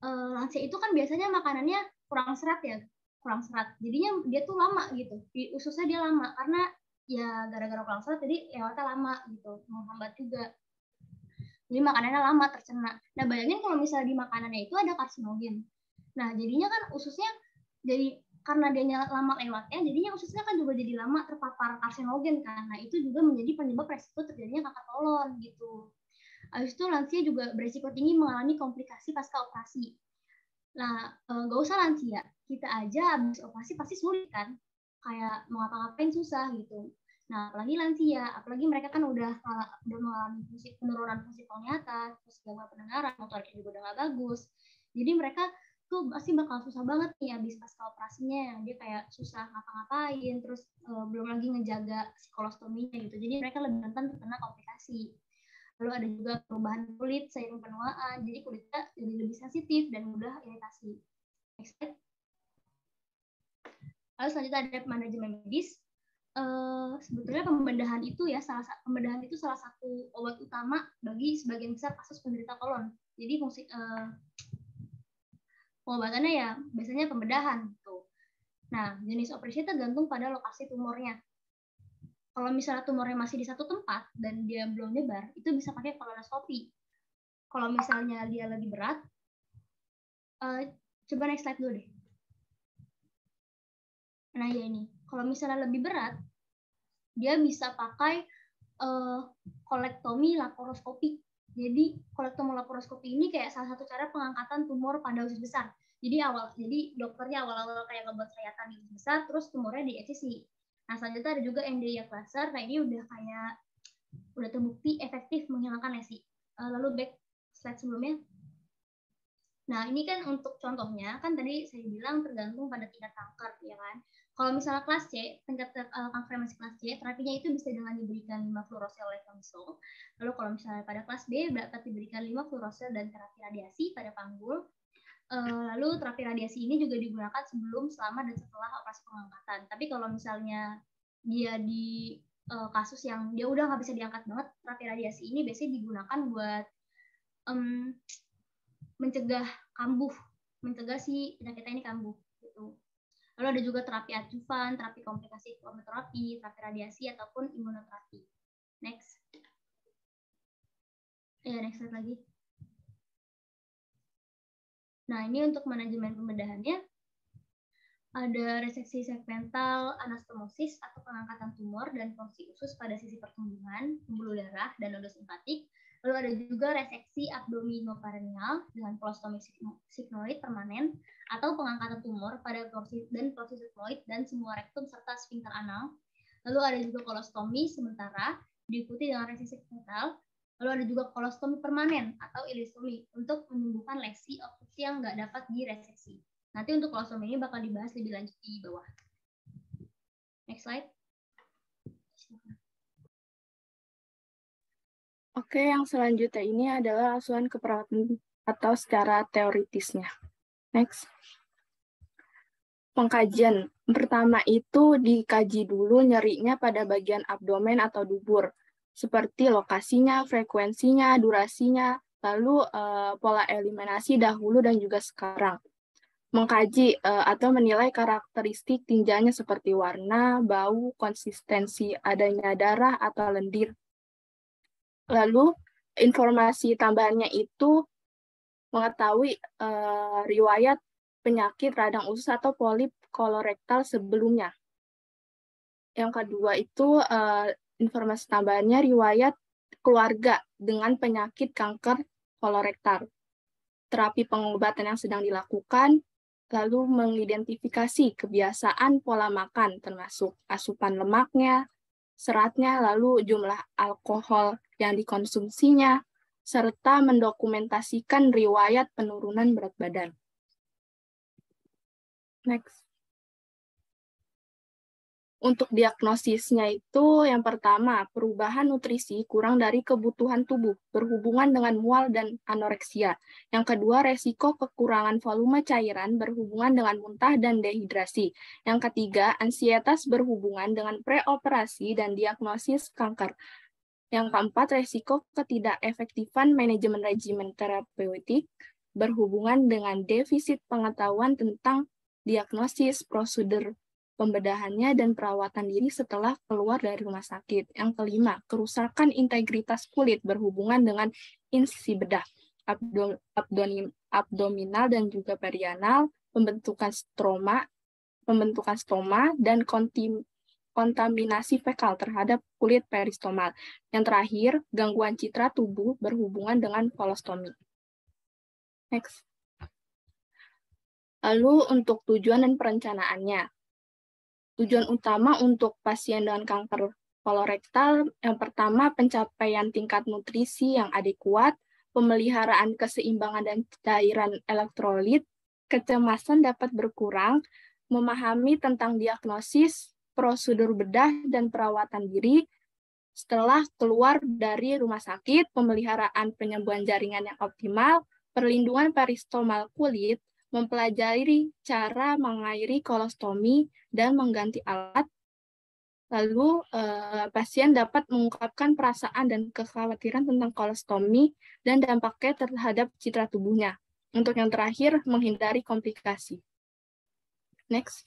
lansia itu kan biasanya makanannya kurang serat ya, kurang serat. Jadinya dia tuh lama gitu, di ususnya dia lama karena ya gara-gara kurang serat jadi lewatnya lama gitu, menghambat juga. Jadi makanannya lama tercerna. Nah bayangin kalau misalnya di makanannya itu ada karsinogen. Nah jadinya kan ususnya jadi karena dia lama lewatnya, jadinya ususnya kan juga jadi lama terpapar karsinogen kan. Nah itu juga menjadi penyebab resiko terjadinya kanker kolon gitu. Habis itu lansia juga beresiko tinggi mengalami komplikasi pasca operasi. Nah, nggak usah lansia, kita aja habis operasi pasti sulit kan, kayak mau ngapa-ngapain susah gitu. Nah, apalagi lansia, apalagi mereka kan udah mengalami penurunan fungsi penglihatan, terus gangguan pendengaran, motoriknya juga udah nggak bagus. Jadi mereka tuh pasti bakal susah banget nih habis pasca operasinya, dia kayak susah ngapa-ngapain, terus belum lagi ngejaga psikolostominya gitu. Jadi mereka lebih rentan terkena komplikasi. Lalu ada juga perubahan kulit seiring penuaan, jadi kulitnya jadi lebih sensitif dan mudah iritasi. Next slide. Lalu selanjutnya ada manajemen medis. Sebetulnya pembedahan itu salah satu obat utama bagi sebagian besar kasus penderita kolon. Jadi fungsi pengobatannya ya biasanya pembedahan gitu. Nah, jenis operasi tergantung pada lokasi tumornya. Kalau misalnya tumornya masih di satu tempat dan dia belum nyebar, itu bisa pakai kolonoskopi. Kalau misalnya dia lebih berat, coba next slide dulu deh. Nah ya ini, kalau misalnya lebih berat, dia bisa pakai kolektomi laparoskopi. Jadi kolektomi laparoskopi ini kayak salah satu cara pengangkatan tumor pada usus besar. Jadi dokternya awal-awal kayak ngebuat sayatan di usus besar, terus tumornya diesisi. Nah selanjutnya ada juga MDIA laser. Nah ini udah terbukti efektif menghilangkan lesi. Lalu back slide sebelumnya. Nah ini kan untuk contohnya kan tadi saya bilang tergantung pada tingkat kanker ya kan. Kalau misalnya kelas C, tingkat kanker masih kelas C, terapinya itu bisa dengan diberikan 5 fluorosil lefamisol. Lalu kalau misalnya pada kelas B dapat diberikan 5 fluorosil dan terapi radiasi pada panggul. Lalu terapi radiasi ini juga digunakan sebelum, selama, dan setelah operasi pengangkatan. Tapi kalau misalnya dia di kasus yang dia udah nggak bisa diangkat banget, terapi radiasi ini biasanya digunakan buat mencegah kambuh, mencegah si penyakitnya ini kambuh gitu. Lalu ada juga terapi adjuvan, terapi komplikasi kemoterapi, terapi radiasi ataupun imunoterapi. Next. Next slide lagi. Nah, ini untuk manajemen pembedahannya ada reseksi segmental anastomosis atau pengangkatan tumor dan fungsi usus pada sisi pertumbuhan, pembuluh darah, dan noda simpatik. Lalu ada juga reseksi abdominopareneal dengan kolostomi sigmoid permanen atau pengangkatan tumor pada porsi sigmoid dan semua rektum serta sphincter anal. Lalu ada juga kolostomi sementara diikuti dengan reseksi segmental. Lalu ada juga kolostomi permanen atau ileostomi untuk menyembuhkan lesi obstruksi yang nggak dapat direseksi. Nanti untuk kolostomi ini bakal dibahas lebih lanjut di bawah. Next slide. Oke, yang selanjutnya ini adalah asuhan keperawatan atau secara teoritisnya. Next. Pengkajian. Pertama itu dikaji dulu nyerinya pada bagian abdomen atau dubur, seperti lokasinya, frekuensinya, durasinya, lalu pola eliminasi dahulu dan juga sekarang. Mengkaji atau menilai karakteristik tinjanya seperti warna, bau, konsistensi adanya darah atau lendir. Lalu informasi tambahannya itu mengetahui riwayat penyakit radang usus atau polip kolorektal sebelumnya. Yang kedua itu informasi tambahannya riwayat keluarga dengan penyakit kanker kolorektal. Terapi pengobatan yang sedang dilakukan, lalu mengidentifikasi kebiasaan pola makan termasuk asupan lemaknya, seratnya, lalu jumlah alkohol yang dikonsumsinya, serta mendokumentasikan riwayat penurunan berat badan. Next. Untuk diagnosisnya itu yang pertama, perubahan nutrisi kurang dari kebutuhan tubuh berhubungan dengan mual dan anoreksia. Yang kedua, resiko kekurangan volume cairan berhubungan dengan muntah dan dehidrasi. Yang ketiga, ansietas berhubungan dengan preoperasi dan diagnosis kanker. Yang keempat, resiko ketidakefektifan manajemen regimen terapeutik berhubungan dengan defisit pengetahuan tentang diagnosis, prosedur pembedahannya, dan perawatan diri setelah keluar dari rumah sakit. Yang kelima, kerusakan integritas kulit berhubungan dengan insisi bedah, abdominal dan juga perianal, pembentukan stoma, dan kontaminasi fekal terhadap kulit peristomal. Yang terakhir, gangguan citra tubuh berhubungan dengan kolostomi. Next. Lalu untuk tujuan dan perencanaannya. Tujuan utama untuk pasien dengan kanker kolorektal, yang pertama pencapaian tingkat nutrisi yang adekuat, pemeliharaan keseimbangan dan cairan elektrolit, kecemasan dapat berkurang, memahami tentang diagnosis, prosedur bedah, dan perawatan diri setelah keluar dari rumah sakit, pemeliharaan penyembuhan jaringan yang optimal, perlindungan peristomal kulit, mempelajari cara mengairi kolostomi, dan mengganti alat. Lalu, pasien dapat mengungkapkan perasaan dan kekhawatiran tentang kolostomi dan dampaknya terhadap citra tubuhnya. Untuk yang terakhir, menghindari komplikasi. Next.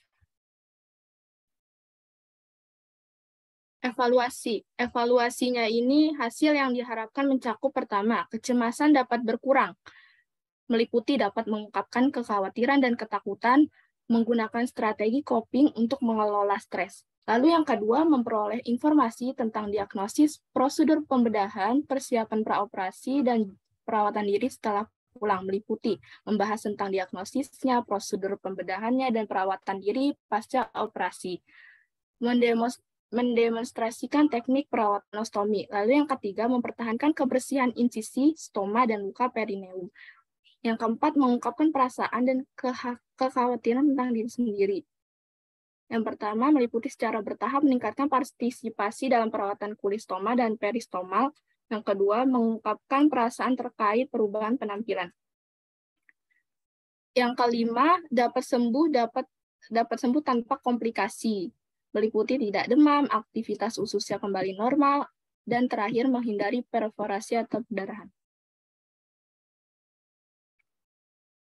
Evaluasi. Evaluasinya ini hasil yang diharapkan mencakup pertama, kecemasan dapat berkurang, meliputi dapat mengungkapkan kekhawatiran dan ketakutan, menggunakan strategi coping untuk mengelola stres. Lalu yang kedua, memperoleh informasi tentang diagnosis, prosedur pembedahan, persiapan praoperasi, dan perawatan diri setelah pulang, meliputi membahas tentang diagnosisnya, prosedur pembedahannya, dan perawatan diri pasca operasi. Mendemonstrasikan teknik perawatan ostomi. Lalu yang ketiga, mempertahankan kebersihan insisi, stoma, dan luka perineum. Yang keempat, mengungkapkan perasaan dan kekhawatiran tentang diri sendiri. Yang pertama, meliputi secara bertahap meningkatkan partisipasi dalam perawatan kulit stoma dan peristomal. Yang kedua, mengungkapkan perasaan terkait perubahan penampilan. Yang kelima, dapat sembuh tanpa komplikasi, meliputi tidak demam, aktivitas ususnya kembali normal, dan terakhir menghindari perforasi atau perdarahan.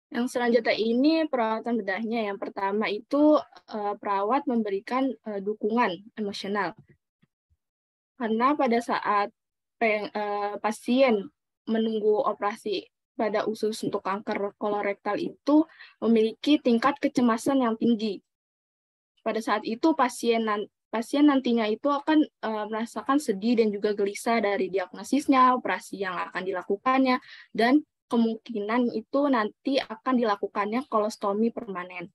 Yang selanjutnya ini perawatan bedahnya. Yang pertama itu perawat memberikan dukungan emosional. Karena pada saat pasien menunggu operasi pada usus untuk kanker kolorektal itu memiliki tingkat kecemasan yang tinggi. Pada saat itu pasien nantinya itu akan merasakan sedih dan juga gelisah dari diagnosisnya, operasi yang akan dilakukannya, dan kemungkinan itu nanti akan dilakukannya kolostomi permanen.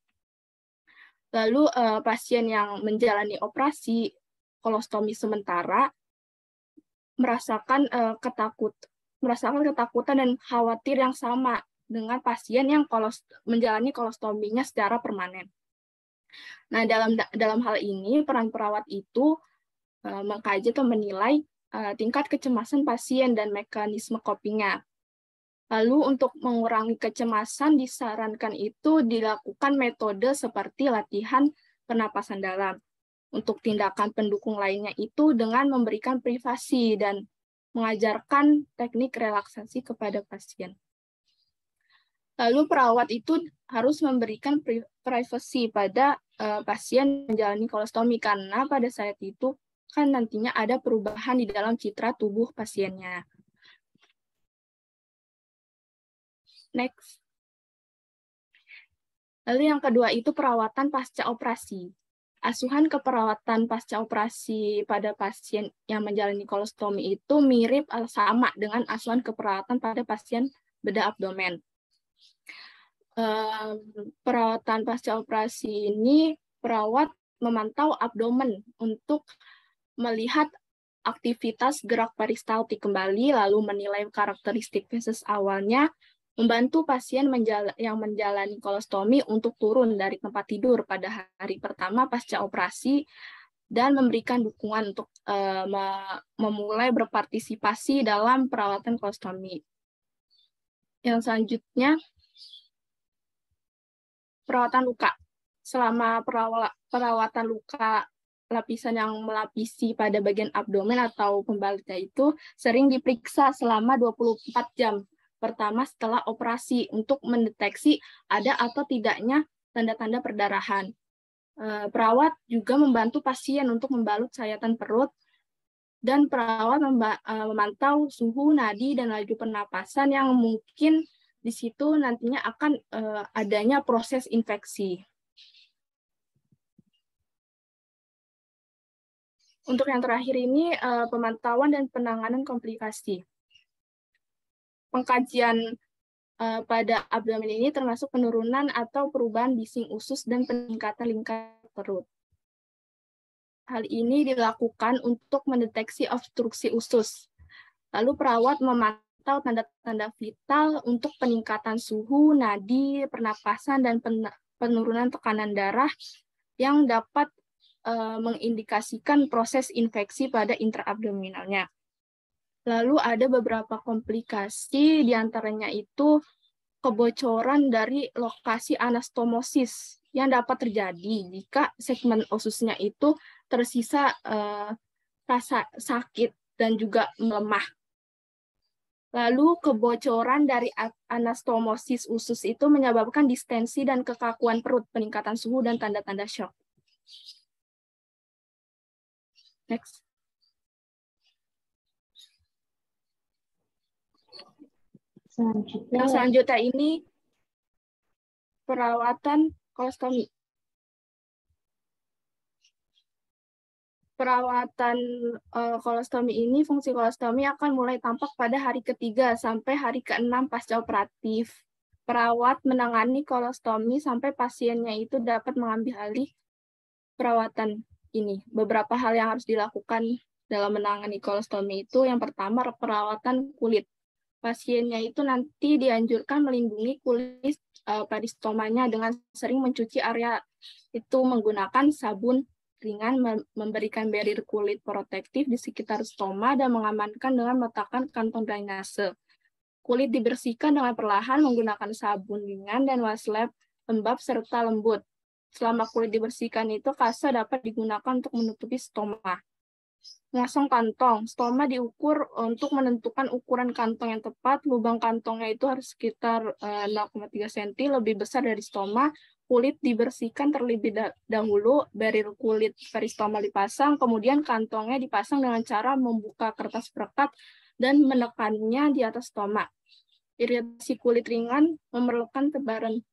Lalu pasien yang menjalani operasi kolostomi sementara merasakan ketakutan dan khawatir yang sama dengan pasien yang menjalani kolostominya secara permanen. Nah, dalam hal ini peran perawat itu mengkaji atau menilai tingkat kecemasan pasien dan mekanisme copingnya. Lalu untuk mengurangi kecemasan disarankan itu dilakukan metode seperti latihan pernapasan dalam. Untuk tindakan pendukung lainnya itu dengan memberikan privasi dan mengajarkan teknik relaksasi kepada pasien. Lalu perawat itu harus memberikan privasi pada pasien menjalani kolostomi karena pada saat itu kan nantinya ada perubahan di dalam citra tubuh pasiennya. Next. Lalu yang kedua itu perawatan pasca operasi. Asuhan keperawatan pasca operasi pada pasien yang menjalani kolostomi itu mirip sama dengan asuhan keperawatan pada pasien bedah abdomen. Perawatan pasca operasi ini perawat memantau abdomen untuk melihat aktivitas gerak peristaltik kembali, lalu menilai karakteristik feses awalnya, membantu pasien yang menjalani kolostomi untuk turun dari tempat tidur pada hari pertama pasca operasi, dan memberikan dukungan untuk memulai berpartisipasi dalam perawatan kolostomi. Yang selanjutnya, perawatan luka. Selama perawatan luka, lapisan yang melapisi pada bagian abdomen atau pembalitnya itu sering diperiksa selama 24 jam pertama setelah operasi untuk mendeteksi ada atau tidaknya tanda-tanda perdarahan. Perawat juga membantu pasien untuk membalut sayatan perut, dan perawat memantau suhu, nadi, dan laju pernapasan yang mungkin di situ nantinya akan adanya proses infeksi. Untuk yang terakhir ini, pemantauan dan penanganan komplikasi. Pengkajian pada abdomen ini termasuk penurunan atau perubahan bising usus dan peningkatan lingkar perut. Hal ini dilakukan untuk mendeteksi obstruksi usus. Lalu perawat memantau tanda-tanda vital untuk peningkatan suhu, nadi, pernapasan, dan penurunan tekanan darah yang dapat mengindikasikan proses infeksi pada intraabdominalnya. Lalu ada beberapa komplikasi, diantaranya itu kebocoran dari lokasi anastomosis yang dapat terjadi jika segmen ususnya itu tersisa rasa sakit dan juga melemah. Lalu kebocoran dari anastomosis usus itu menyebabkan distensi dan kekakuan perut, peningkatan suhu, dan tanda-tanda shock. Next. Selanjutnya ini perawatan kolostomi. Perawatan kolostomi ini, fungsi kolostomi akan mulai tampak pada hari ketiga sampai hari ke-6 pasca operatif. Perawat menangani kolostomi sampai pasiennya itu dapat mengambil alih perawatan ini. Beberapa hal yang harus dilakukan dalam menangani kolostomi itu, yang pertama perawatan kulit. Pasiennya itu nanti dianjurkan melindungi kulit peristomanya dengan sering mencuci area itu menggunakan sabun ringan, memberikan barrier kulit protektif di sekitar stoma, dan mengamankan dengan meletakkan kantong drainase. Kulit dibersihkan dengan perlahan menggunakan sabun ringan dan washcloth lembab serta lembut. Selama kulit dibersihkan itu, kasa dapat digunakan untuk menutupi stoma. Memasang kantong. Stoma diukur untuk menentukan ukuran kantong yang tepat. Lubang kantongnya itu harus sekitar 0,3 cm, lebih besar dari stoma. Kulit dibersihkan terlebih dahulu, barrier kulit peristoma dipasang, kemudian kantongnya dipasang dengan cara membuka kertas perekat dan menekannya di atas stoma. Iritasi kulit ringan memerlukan tebaran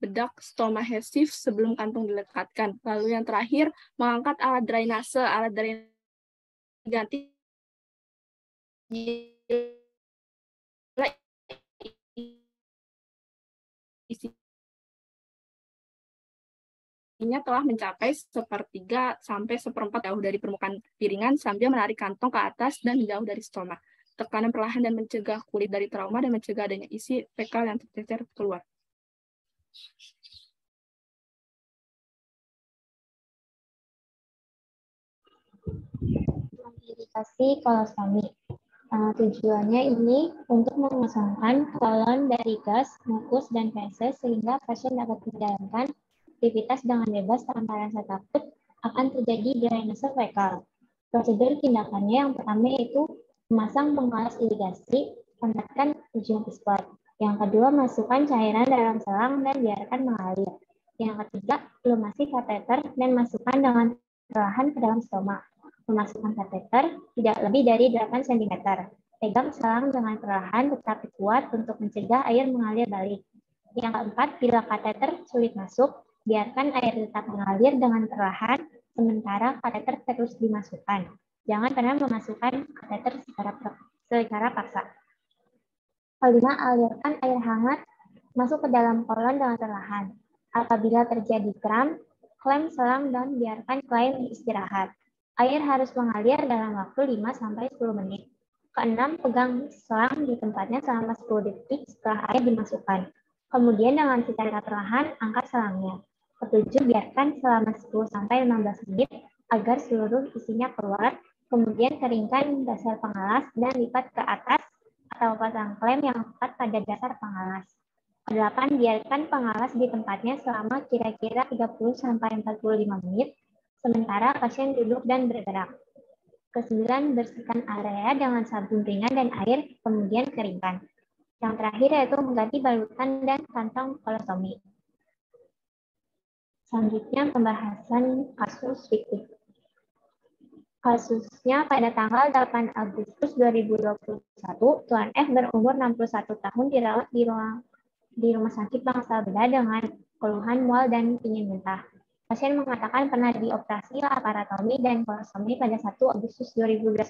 bedak stomahesif sebelum kantong dilekatkan. Lalu yang terakhir, mengangkat alat drainase. Alat drainase diganti isinya telah mencapai 1/3 sampai 1/4 jauh dari permukaan piringan sambil menarik kantong ke atas dan jauh dari stoma. Tekanan perlahan dan mencegah kulit dari trauma dan mencegah adanya isi fekal yang tercecer keluar. Iritasi kolostomi. Tujuannya ini untuk mengosongkan kolon dari gas, mukus, dan feses sehingga pasien dapat menjalankan aktivitas dengan bebas tanpa rasa takut akan terjadi drainase fekal. Prosedur tindakannya yang pertama yaitu memasang pengalas irigasi, kontakkan ujung spot. Yang kedua, masukkan cairan dalam selang dan biarkan mengalir. Yang ketiga, lumasi kateter dan masukkan dengan perlahan ke dalam stoma. Memasukkan kateter tidak lebih dari 8 cm. Pegang selang dengan perlahan tetapi kuat untuk mencegah air mengalir balik. Yang keempat, bila kateter sulit masuk, biarkan air tetap mengalir dengan perlahan, sementara kateter terus dimasukkan. Jangan pernah memasukkan kateter secara paksa. Kelima, alirkan air hangat masuk ke dalam kolon dengan perlahan. Apabila terjadi kram, klem selang dan biarkan klien istirahat. Air harus mengalir dalam waktu 5-10 menit. Keenam, pegang selang di tempatnya selama 10 detik setelah air dimasukkan. Kemudian dengan secara perlahan, angkat selangnya. Ketujuh, biarkan selama 10-15 menit agar seluruh isinya keluar. Kemudian keringkan dasar pengalas dan lipat ke atas atau pasang klem yang tepat pada dasar pengalas. Ke-8, biarkan pengalas di tempatnya selama kira-kira 30-45 menit, sementara pasien duduk dan bergerak. Ke-9, bersihkan area dengan sabun ringan dan air, kemudian keringkan. Yang terakhir yaitu mengganti balutan dan kantong kolostomi. Selanjutnya, pembahasan kasus fiktif. Kasusnya pada tanggal 8 Agustus 2021, Tuan F berumur 61 tahun dirawat di rumah sakit Bangsal Bedah dengan keluhan mual dan ingin muntah. Pasien mengatakan pernah dioperasi laparotomi dan kolostomi pada 1 Agustus 2021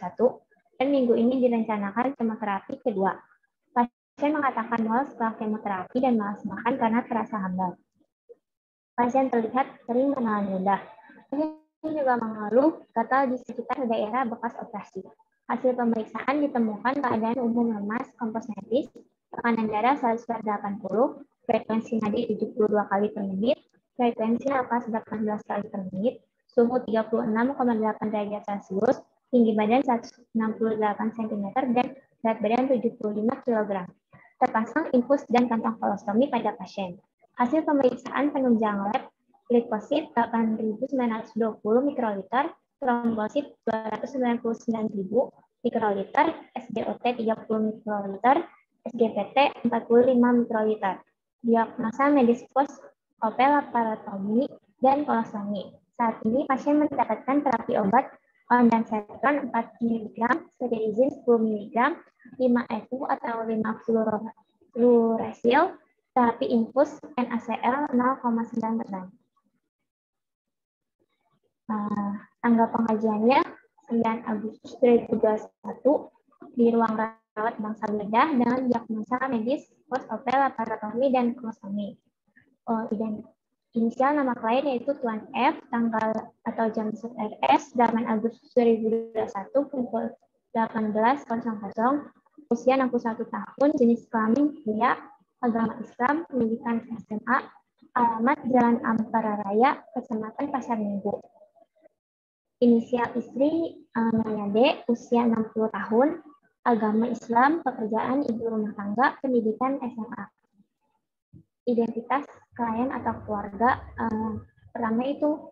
dan minggu ini direncanakan kemoterapi kedua. Pasien mengatakan mual setelah kemoterapi dan malas makan karena terasa hambar. Pasien terlihat sering menelan ludah. Pasien juga mengeluh gatal di sekitar daerah bekas operasi. Hasil pemeriksaan ditemukan keadaan umum lemas komposnetis, tekanan darah 180, frekuensi nadi 72 kali per menit, frekuensi nafas 18 kali per menit, suhu 36,8 derajat Celcius, tinggi badan 168 cm, dan berat badan 75 kg. Terpasang infus dan kantong kolostomi pada pasien. Hasil pemeriksaan penunjang lab, leukosit 8.920 mikroliter, trombosit 299.000 mikroliter, SGOT 30 mikroliter, SGPT 45 mikroliter. Diagnosa medis post-op laparotomi dan kolostomi. Saat ini pasien mendapatkan terapi obat ondansetron 4 mg, cetirizine 10 mg, 5 FU atau 5 fluoresil, terapi infus NaCl 0,9%. Tanggal pengajiannya 9 Agustus 2021 di ruang rawat Bangsal Bedah dengan diagnosa medis post-op laparotomi dan kolostomi. Inisial nama klien yaitu Tuan F, tanggal atau jam besok RS 8 Agustus 2021 pukul 18.00, usia 61 tahun, jenis kelamin pria, agama Islam, pendidikan SMA, alamat Jalan Ampera Raya, Kecamatan Pasar Minggu. Inisial istri Maya D, usia 60 tahun, agama Islam, pekerjaan ibu rumah tangga, pendidikan SMA. Identitas klien atau keluarga, pertama itu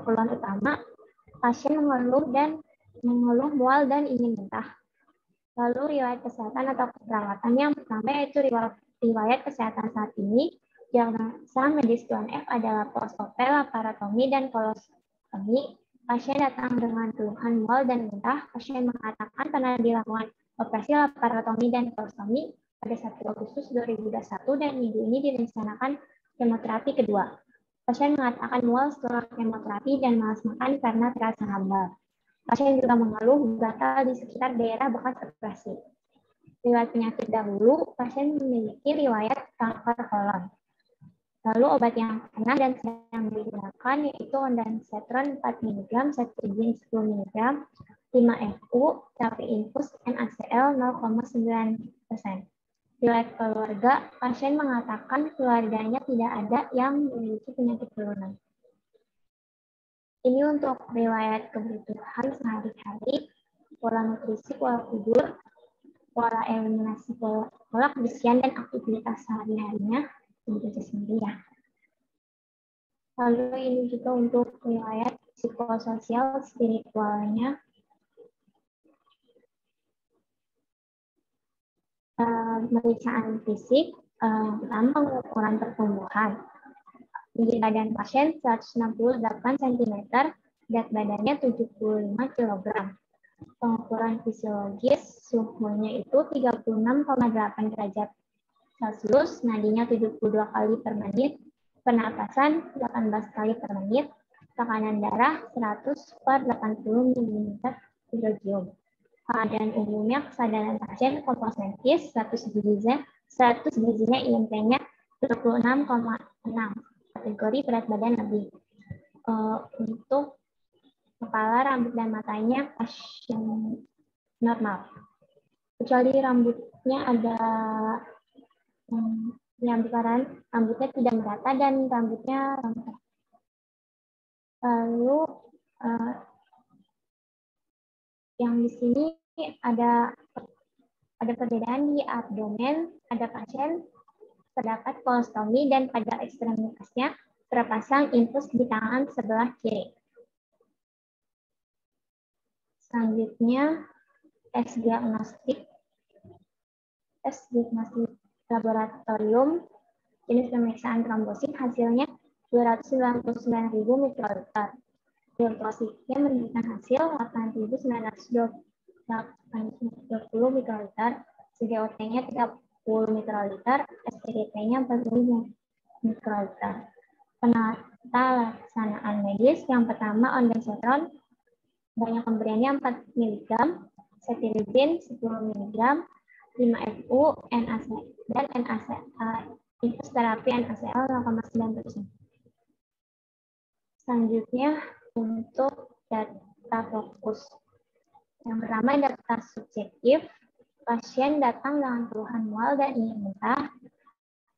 keluhan utama, pasien mengeluh mual dan ingin muntah. Lalu riwayat kesehatan atau perawatan yang pertama yaitu riwayat kesehatan saat ini. Diagnosa medis Tuan F adalah post-op laparotomi dan kolostomi. Pasien datang dengan keluhan mual dan muntah. Pasien mengatakan pernah dilakukan operasi laparotomi dan kolostomi pada 1 Agustus 2021 dan minggu ini direncanakan kemoterapi kedua. Pasien mengatakan mual setelah kemoterapi dan malas makan karena terasa hambar. Pasien juga mengeluh gatal di sekitar daerah bekas operasi. Riwayat penyakit dahulu, pasien memiliki riwayat kanker kolon. Lalu obat yang pernah dan sedang digunakan yaitu ondansetron 4 mg, cetirizine 10 mg, 5 FU, terapi infus NaCl 0,9%. Riwayat keluarga, pasien mengatakan keluarganya tidak ada yang memiliki penyakit turunan. Ini untuk riwayat kebutuhan sehari-hari, pola nutrisi, pola tidur, pola eliminasi, pola kebersihan, dan aktivitas sehari-harinya tentu sendiri ya. Lalu ini juga untuk riwayat psikososial spiritualnya. Pemeriksaan fisik, pertama pengukuran pertumbuhan. Tinggi badan pasien 168 cm, berat badannya 75 kg. Pengukuran fisiologis, suhunya itu 36,8 derajat Celcius, nadinya 72 kali per menit, pernapasan 18 kali per menit, tekanan darah 100 per 80 mm hidrogium. Keadaan umumnya kesadaran pasien komposnetis, 100 gizinya IMP-nya 26,6, kategori berat badan lebih. Untuk kepala, rambut, dan matanya pasien normal. Kecuali rambutnya ada penyambaran, rambutnya tidak merata dan rambutnya rontok. Lalu Yang di sini ada perbedaan di abdomen, ada pasien terdapat kolostomi dan pada ekstremitasnya terpasang infus di tangan sebelah kiri. Selanjutnya, tes diagnostik laboratorium jenis pemeriksaan trombosit hasilnya 299.000 mikroliter. Trombositnya menunjukkan hasil 8.920 mikroliter, CGOT-nya 30 mikroliter, SPGT-nya 40 mikroliter. Penata laksanaan medis yang pertama ondansetron, banyak pemberiannya 4 mg, cetirizine 10 mg, 5FU, NaC, dan infus terapi NaCl 0,9%. Selanjutnya untuk data fokus. Yang pertama data subjektif, pasien datang dengan keluhan mual dan ingin muntah.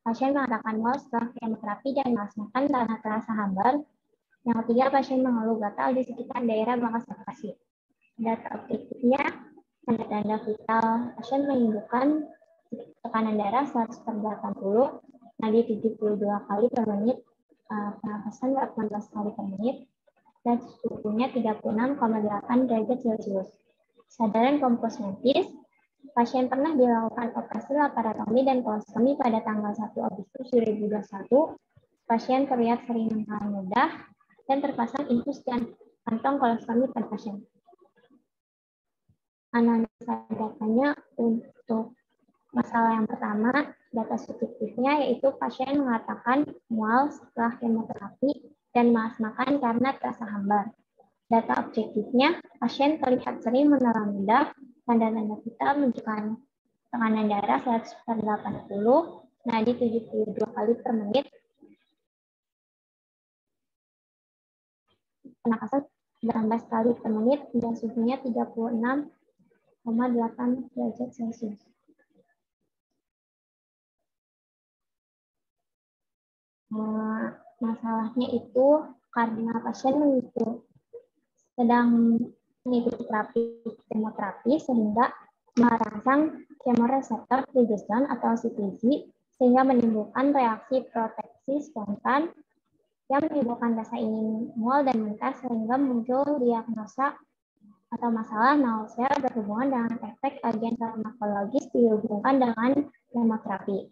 Pasien mengatakan mual setelah kemoterapi dan malas makan karena terasa hambar. Yang ketiga, pasien mengeluh gatal di sekitar daerah bekas operasi. Data objektifnya, tanda-tanda vital pasien menunjukkan tekanan darah 100/80, nadi 72 kali per menit, pernapasan 18 kali per menit, dan suhunya 36,8 derajat Celcius. Kesadaran kompos medis, pasien pernah dilakukan operasi laparotomi dan kolostomi pada tanggal 1 Agustus 2021. Pasien terlihat sering muntah mudah dan terpasang infus dan kantong kolostomi pada pasien. Analisa datanya untuk masalah yang pertama, data subjektifnya yaitu pasien mengatakan mual setelah kemoterapi dan malas makan karena terasa hambar. Data objektifnya, pasien terlihat sering menelan mudah, tanda-tanda vital menunjukkan tekanan darah 100/80, nadi 72 kali per menit, pernapasan 18 kali per menit, dan suhunya 36,8 derajat Celcius. Masalahnya itu karena pasien sedang mengikuti kemoterapi sehingga merangsang kemoreseptor progesterone atau CTG sehingga menimbulkan reaksi proteksi spontan yang menimbulkan rasa ingin mual dan muntah sehingga muncul diagnosa atau masalah nausea berhubungan dengan efek agen farmakologis dihubungkan dengan kemoterapi.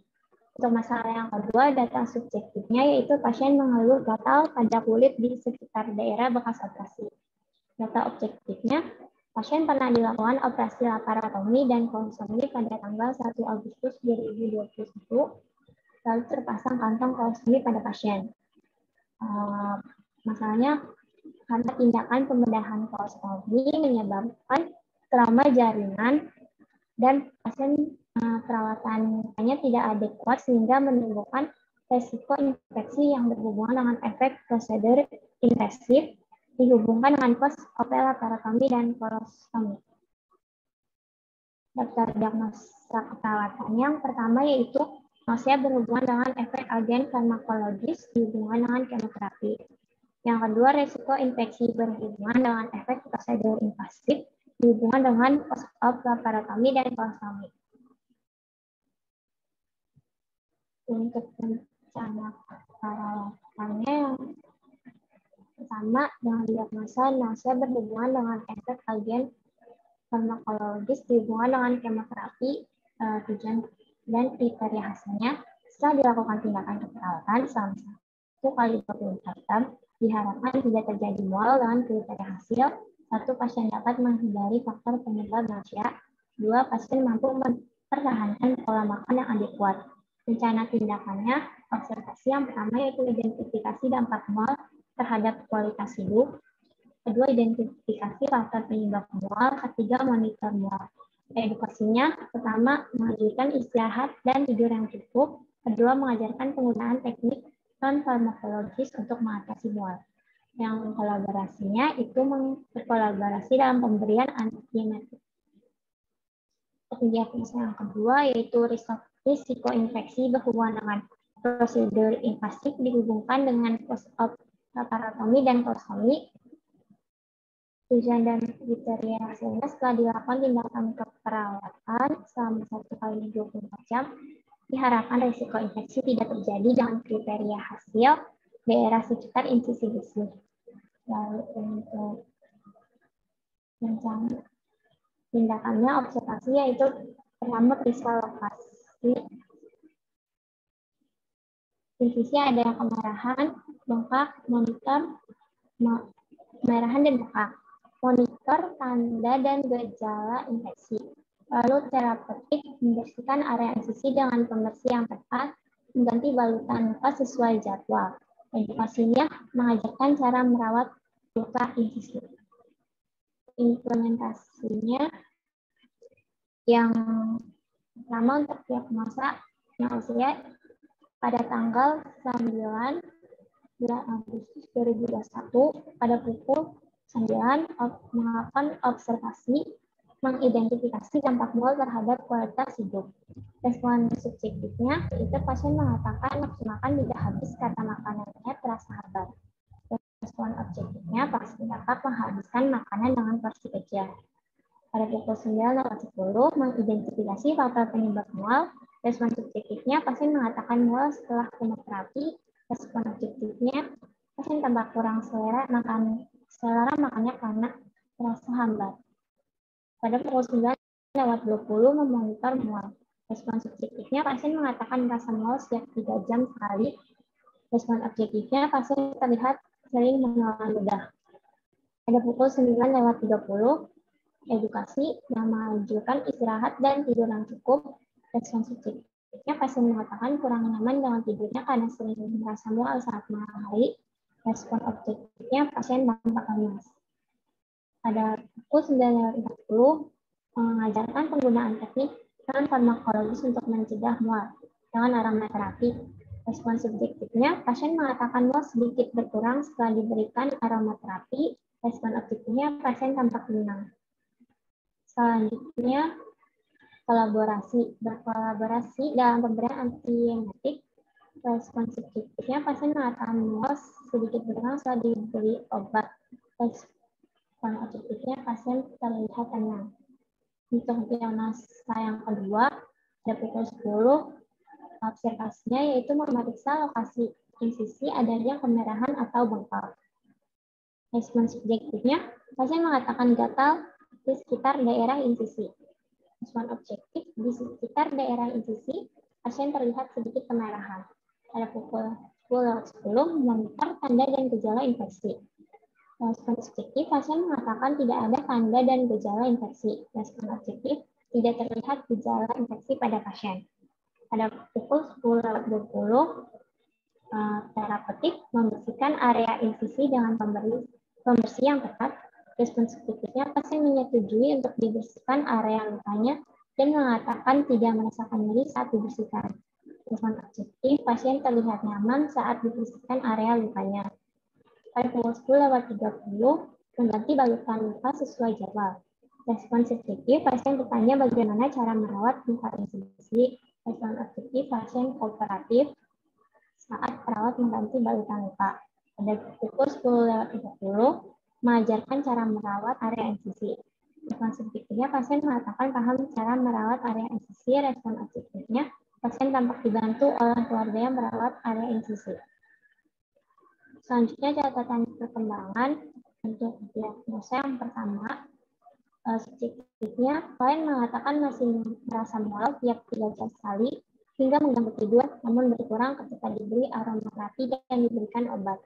Untuk masalah yang kedua, data subjektifnya yaitu pasien mengeluh gatal pada kulit di sekitar daerah bekas operasi. Data objektifnya, pasien pernah dilakukan operasi laparotomi dan kolostomi pada tanggal 1 Agustus 2021, lalu terpasang kantong kolostomi pada pasien. Masalahnya, karena tindakan pembedahan kolostomi menyebabkan trauma jaringan dan pasien perawatannya tidak adekuat sehingga menimbulkan resiko infeksi yang berhubungan dengan efek prosedur invasif dihubungkan dengan post-op laparotomi dan kolostomi. Daftar diagnosa keperawatan yang pertama yaitu nausea berhubungan dengan efek agen farmakologis dihubungkan dengan kemoterapi. Yang kedua, resiko infeksi berhubungan dengan efek prosedur invasif dihubungan dengan post-op laparotomi dan kolostomi. Untuk rencana perawatannya yang pertama, dengan diagnosa nausea berhubungan dengan efek agen farmakologis dihubungan dengan kemoterapi, tujuan dan kriteria hasilnya. Setelah dilakukan tindakan keperawatan selama 1x24 jam, diharapkan tidak terjadi mual dengan kriteria hasil. 1. Pasien dapat menghindari faktor penyebab nausea. 2. Pasien mampu mempertahankan pola makan yang adekuat. Rencana tindakannya, observasi yang pertama yaitu identifikasi dampak mual terhadap kualitas hidup. Kedua, identifikasi faktor penyebab mual. Ketiga, monitor mual. Edukasinya, pertama, mengajarkan istirahat dan tidur yang cukup. Kedua, mengajarkan penggunaan teknik non-farmakologis untuk mengatasi mual. Yang kolaborasinya itu berkolaborasi dalam pemberian antiemetik. Diagnosa yang kedua yaitu risiko infeksi berhubungan dengan prosedur invasif dihubungkan dengan post-op laparotomi dan kolostomi. Tujuan dan kriteria hasilnya setelah dilakukan tindakan keperawatan selama 1 kali 24 jam, diharapkan risiko infeksi tidak terjadi dengan kriteria hasil daerah sekitar insisi besi. Lalu untuk rencana tindakannya observasi, yaitu pertama periksa lokasi insisi ada kemerahan, bengkak, monitor kemerahan dan bengkak, monitor tanda dan gejala infeksi. Lalu terapeutik, membersihkan area insisi dengan pembersih yang tepat, mengganti balutan luka sesuai jadwal. Edukasinya mengajarkan cara merawat luka insisi. Implementasinya yang pertama untuk diagnosa yang usia pada tanggal 9 bulan Agustus 2021 pada pukul 9 melakukan observasi, mengidentifikasi dampak mual terhadap kualitas hidup. Respon subjektifnya itu pasien mengatakan nafsu makan tidak habis karena makanannya terasa hambar. Respon objektifnya pasien dapat menghabiskan makanan dengan porsi kecil. Pada pukul 9.10 mengidentifikasi faktor penyebab mual. Respon subjektifnya pasien mengatakan mual setelah kemoterapi. Respon objektifnya pasien tampak kurang selera makannya karena terasa hambar. Pada pukul 9.20 memonitor mual. Respon subjektifnya pasien mengatakan merasa mual setiap 3 jam sekali. Respon objektifnya pasien terlihat sering mengeluarkan ludah. Pada pukul 9.30 edukasi yang menganjurkan istirahat dan tidur yang cukup. Respon subjektifnya pasien mengatakan kurang nyaman dengan tidurnya karena sering merasa mual saat malam hari. Respon objektifnya pasien tampak lemas. Pada pukul 9.40 mengajarkan penggunaan teknik non farmakologis untuk mencegah mual dengan aromaterapi. Respon subjektifnya pasien mengatakan mual sedikit berkurang setelah diberikan aromaterapi. Respon objektifnya pasien tampak tenang. Selanjutnya, berkolaborasi dalam pemberian antiemetik. Respon subjektifnya pasien mengatakan mual sedikit berkurang setelah diberi obat. Respon objektifnya pasien terlihat tenang. Untuk diagnosa yang kedua, pada pukul 10, observasinya yaitu memeriksa lokasi insisi adanya kemerahan atau bengkak. Respon subjektifnya, pasien mengatakan gatal di sekitar daerah insisi. Respon objektif, di sekitar daerah insisi, pasien terlihat sedikit kemerahan. Pada pukul 10.10 memonitor tanda dan gejala infeksi. Respon subjektif, pasien mengatakan tidak ada tanda dan gejala infeksi. Respon objektif, tidak terlihat gejala infeksi pada pasien. Pada pukul 10.20, terapeutik membersihkan area insisi dengan pembersih yang tepat. Respon subjektifnya pasien menyetujui untuk dibersihkan area lukanya dan mengatakan tidak merasakan nyeri saat dibersihkan. Respon objektif, pasien terlihat nyaman saat dibersihkan area lukanya. Pada pukul 10.30 mengganti balutan luka sesuai jadwal. Respon subjektif, pasien bertanya bagaimana cara merawat luka insisi. Respon objektif, pasien kooperatif saat perawat mengganti balutan luka. Pada pukul 10.30 mengajarkan cara merawat area insisi. Respon subjektifnya, pasien mengatakan paham cara merawat area insisi. Respon objektifnya, pasien tampak dibantu oleh keluarga yang merawat area insisi. Selanjutnya, catatan perkembangan untuk diagnosa yang pertama. Subjektifnya, klien mengatakan masih merasa mual tiap 3 jam sekali hingga mengganggu tidur, namun berkurang ketika diberi aromaterapi dan diberikan obat.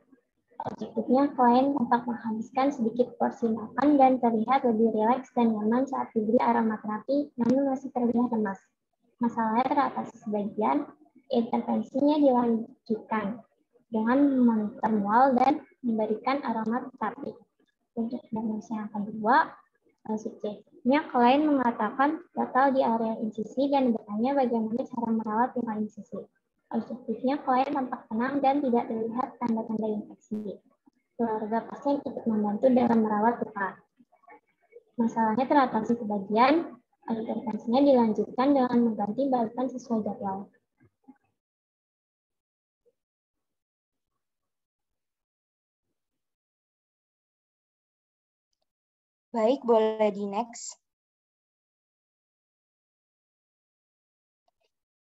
Objektifnya, klien tampak menghabiskan sedikit porsi makan dan terlihat lebih rileks dan nyaman saat diberi aromaterapi, namun masih terlihat lemas. Masalahnya teratasi sebagian, intervensinya dilanjutkan dengan memonitor mual dan memberikan aromaterapi. Untuk diagnosa yang kedua, subjektifnya, klien mengatakan gatal di area insisi dan bertanya bagaimana cara merawat luka insisi. Objektifnya, klien tampak tenang dan tidak terlihat tanda-tanda infeksi. Keluarga pasien ikut membantu dalam merawat luka. Masalahnya teratasi sebagian, intervensinya dilanjutkan dengan mengganti balutan sesuai jadwal. Baik, boleh di next.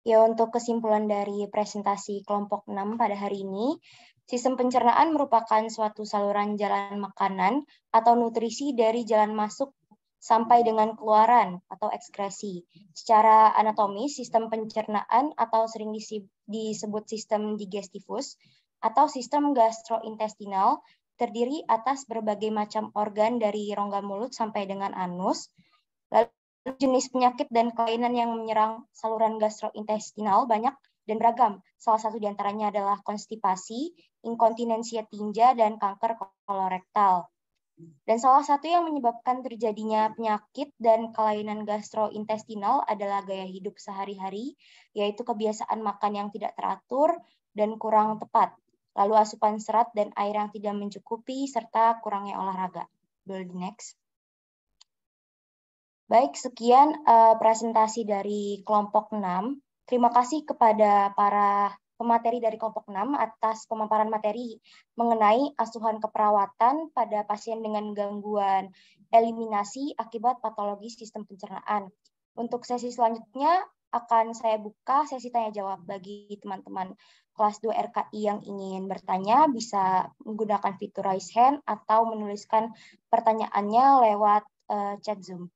Ya, untuk kesimpulan dari presentasi kelompok 6 pada hari ini, sistem pencernaan merupakan suatu saluran jalan makanan atau nutrisi dari jalan masuk sampai dengan keluaran atau ekskresi. Secara anatomis, sistem pencernaan atau sering disebut sistem digestivus atau sistem gastrointestinal terdiri atas berbagai macam organ dari rongga mulut sampai dengan anus. Lalu jenis penyakit dan kelainan yang menyerang saluran gastrointestinal banyak dan beragam. Salah satu diantaranya adalah konstipasi, inkontinensia tinja, dan kanker kolorektal. Dan salah satu yang menyebabkan terjadinya penyakit dan kelainan gastrointestinal adalah gaya hidup sehari-hari, yaitu kebiasaan makan yang tidak teratur dan kurang tepat, lalu asupan serat dan air yang tidak mencukupi, serta kurangnya olahraga. Boleh di next. Baik, sekian presentasi dari kelompok 6. Terima kasih kepada para pemateri dari kelompok 6 atas pemaparan materi mengenai asuhan keperawatan pada pasien dengan gangguan eliminasi akibat patologi sistem pencernaan. Untuk sesi selanjutnya akan saya buka sesi tanya jawab bagi teman-teman kelas 2 RKI yang ingin bertanya, bisa menggunakan fitur raise hand atau menuliskan pertanyaannya lewat chat Zoom.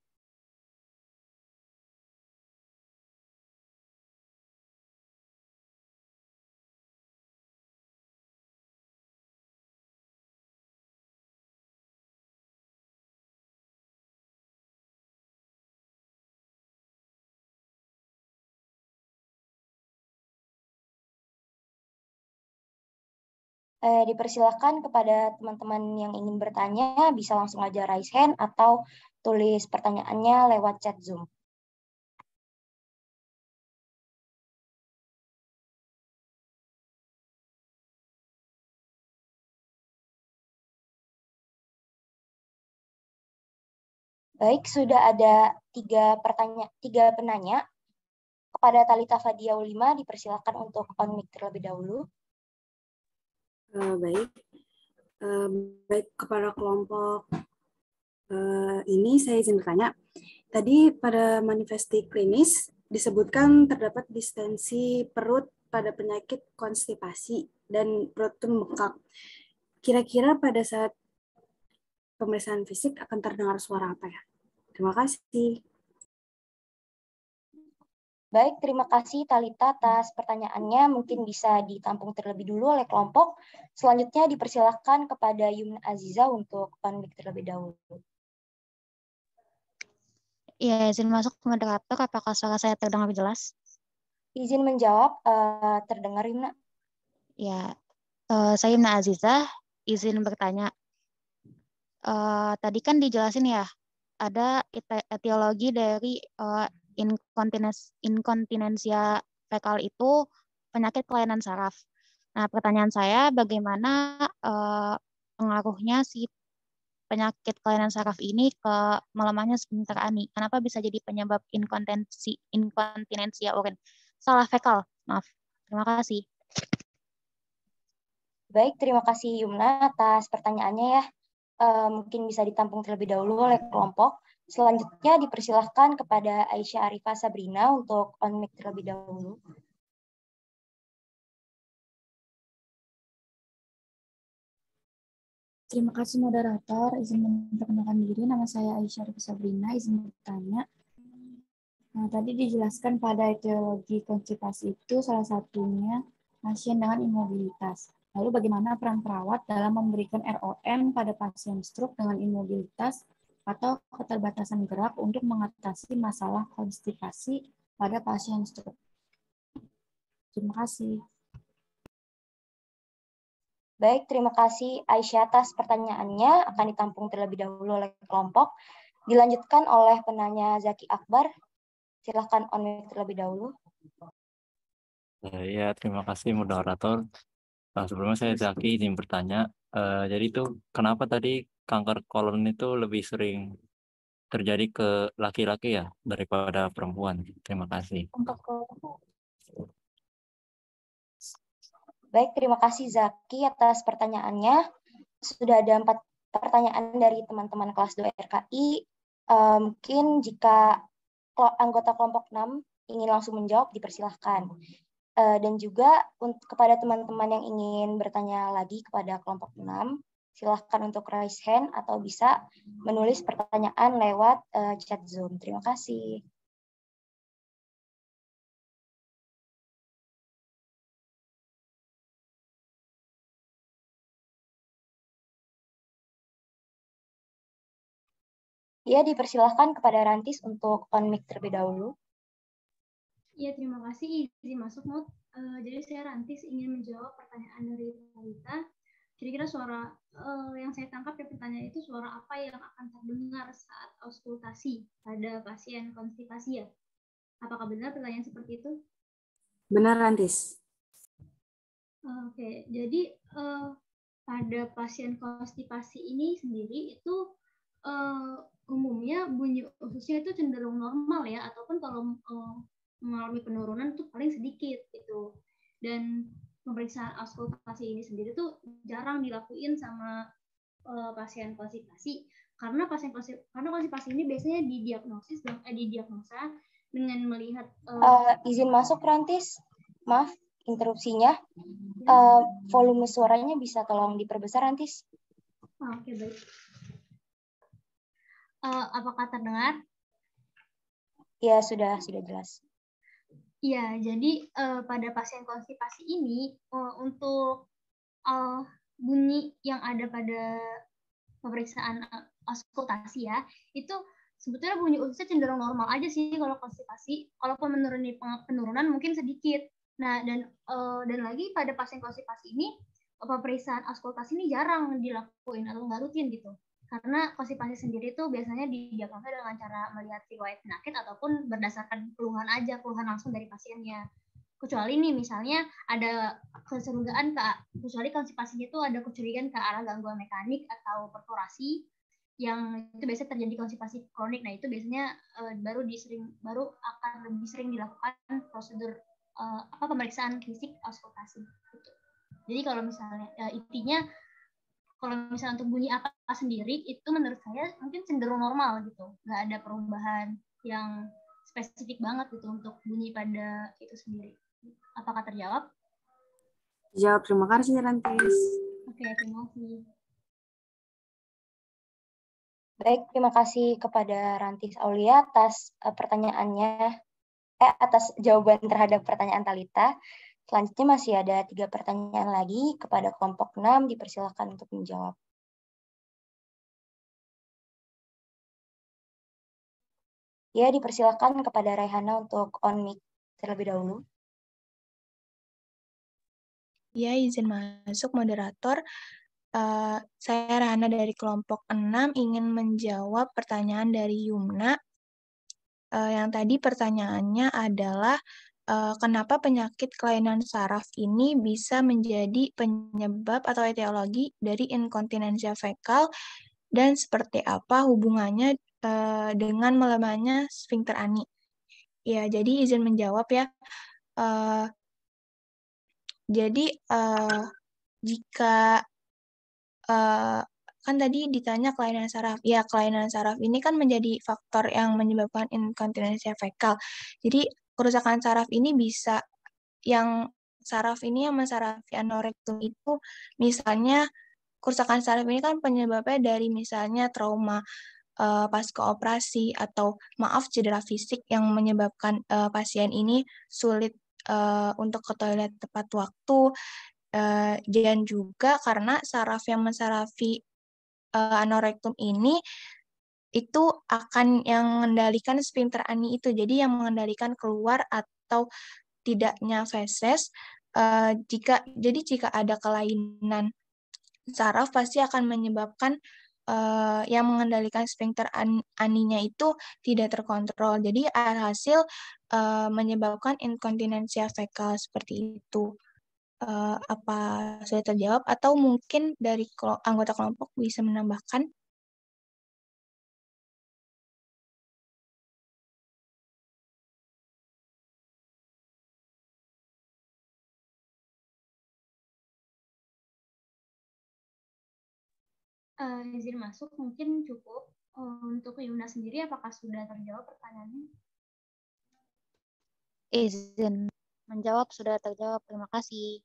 Dipersilakan kepada teman-teman yang ingin bertanya, bisa langsung aja raise hand atau tulis pertanyaannya lewat chat Zoom. Baik, sudah ada tiga penanya. Kepada Talita Fadia Ulima, dipersilakan untuk on mic terlebih dahulu. Baik, kepada kelompok ini saya izin bertanya. Tadi pada manifesti klinis disebutkan terdapat distensi perut pada penyakit konstipasi dan perut itu membengkak. Kira-kira pada saat pemeriksaan fisik akan terdengar suara apa ya? Terima kasih. Baik, terima kasih Talita atas pertanyaannya. Mungkin bisa ditampung terlebih dulu oleh kelompok. Selanjutnya dipersilakan kepada Yumna Aziza untuk on mic terlebih dahulu. Ya, izin masuk moderator. Apakah suara saya terdengar jelas? Izin menjawab, terdengar Yumna. Ya, saya Yumna Aziza. Izin bertanya. Tadi kan dijelasin ya, ada etiologi dari inkontinensia fekal itu penyakit kelainan saraf. Nah, pertanyaan saya bagaimana pengaruhnya si penyakit kelainan saraf ini ke melemahnya sphincter ani? Kenapa bisa jadi penyebab inkontinensia urin? Salah fekal, maaf. Terima kasih. Baik, terima kasih Yumna atas pertanyaannya ya. Mungkin bisa ditampung terlebih dahulu oleh kelompok. Selanjutnya dipersilahkan kepada Aisyah Arifah Sabrina untuk on mic terlebih dahulu. Terima kasih moderator, izin memperkenalkan diri, nama saya Aisyah Arifah Sabrina, izin bertanya. Nah, tadi dijelaskan pada etiologi konstipasi itu salah satunya pasien dengan imobilitas. Lalu bagaimana peran perawat dalam memberikan ROM pada pasien stroke dengan imobilitas atau keterbatasan gerak untuk mengatasi masalah konstipasi pada pasien stroke? Terima kasih. Baik, terima kasih Aisyah atas pertanyaannya. Akan ditampung terlebih dahulu oleh kelompok. Dilanjutkan oleh penanya Zaki Akbar. Silakan on mic terlebih dahulu. Ya, terima kasih moderator. Sebelumnya saya Zaki izin bertanya. Jadi itu kenapa tadi kanker kolon itu lebih sering terjadi ke laki-laki ya daripada perempuan? Terima kasih. Baik, terima kasih Zaki atas pertanyaannya. Sudah ada pertanyaan dari teman-teman kelas 2 RKI. Mungkin jika anggota kelompok 6 ingin langsung menjawab, dipersilahkan. Dan juga kepada teman-teman yang ingin bertanya lagi kepada kelompok 6, silahkan untuk raise hand atau bisa menulis pertanyaan lewat chat Zoom. Terima kasih. Ya, dipersilahkan kepada Rantis untuk on mic terlebih dahulu. Ya, terima kasih. Izin masuk, Mut. Jadi saya Rantis ingin menjawab pertanyaan dari Talita. Kira-kira suara yang saya tangkap dari pertanyaan itu suara apa yang akan terdengar saat auskultasi pada pasien konstipasi ya? Apakah benar pertanyaan seperti itu? Benar, Rantis. Oke, jadi pada pasien konstipasi ini sendiri itu umumnya bunyi ususnya itu cenderung normal ya, ataupun kalau mengalami penurunan itu paling sedikit gitu. Dan pemeriksaan auskultasi ini sendiri tuh jarang dilakuin sama pasien konstipasi karena konstipasi ini biasanya didiagnosa dengan melihat izin masuk Rantis. Maaf interupsinya. Volume suaranya bisa tolong diperbesar Rantis. Oke, baik. Apakah terdengar? Ya, sudah jelas. Ya, jadi pada pasien konstipasi ini untuk bunyi yang ada pada pemeriksaan auskultasi ya, itu sebetulnya bunyi ususnya cenderung normal aja sih kalau konstipasi. Kalaupun penurunan mungkin sedikit. Nah, dan lagi pada pasien konstipasi ini pemeriksaan auskultasi ini jarang dilakuin atau nggak rutin gitu. Karena konstipasi sendiri itu biasanya didiagnosa dengan cara melihat riwayat penyakit ataupun berdasarkan keluhan langsung dari pasiennya. Kecuali nih misalnya ada kecurigaan kecuali konstipasinya itu ada kecurigaan ke arah gangguan mekanik atau perforasi yang itu biasanya terjadi konstipasi kronik. Nah, itu biasanya baru akan lebih sering dilakukan prosedur pemeriksaan fisik auskultasi gitu. Jadi kalau misalnya intinya kalau misalnya untuk bunyi apa sendiri itu menurut saya mungkin cenderung normal gitu, nggak ada perubahan yang spesifik banget gitu untuk bunyi pada itu sendiri. Apakah terjawab? Jawab, terima kasih Rantis. Oke, terima kasih. Baik, terima kasih kepada Rantis Aulia atas pertanyaannya, atas jawaban terhadap pertanyaan Talita. Selanjutnya masih ada 3 pertanyaan lagi kepada kelompok 6, dipersilakan untuk menjawab. Ya, dipersilakan kepada Raihana untuk on mic terlebih dahulu. Ya, izin masuk moderator. Saya Rahana dari kelompok 6 ingin menjawab pertanyaan dari Yumna. Yang tadi pertanyaannya adalah kenapa penyakit kelainan saraf ini bisa menjadi penyebab atau etiologi dari inkontinensia fekal dan seperti apa hubungannya dengan melemahnya sphincter ani. Ya, jadi izin menjawab ya. Jadi jika kan tadi ditanya kelainan saraf. Ya, kelainan saraf ini kan menjadi faktor yang menyebabkan inkontinensia fekal. Jadi kerusakan saraf ini bisa yang mensarafi anorektum itu misalnya kerusakan saraf ini kan penyebabnya dari misalnya trauma pasca operasi atau cedera fisik yang menyebabkan pasien ini sulit untuk ke toilet tepat waktu dan juga karena saraf yang mensarafi anorektum ini itu akan yang mengendalikan sphincter ani itu. Jadi yang mengendalikan keluar atau tidaknya feses. Jika ada kelainan saraf pasti akan menyebabkan yang mengendalikan sphincter aninya itu tidak terkontrol. Jadi alhasil menyebabkan inkontinensia fekal seperti itu. Apa sudah terjawab atau mungkin dari anggota kelompok bisa menambahkan? Izin masuk mungkin cukup. Untuk Yuna sendiri, apakah sudah terjawab pertanyaannya? Izin menjawab sudah terjawab. Terima kasih.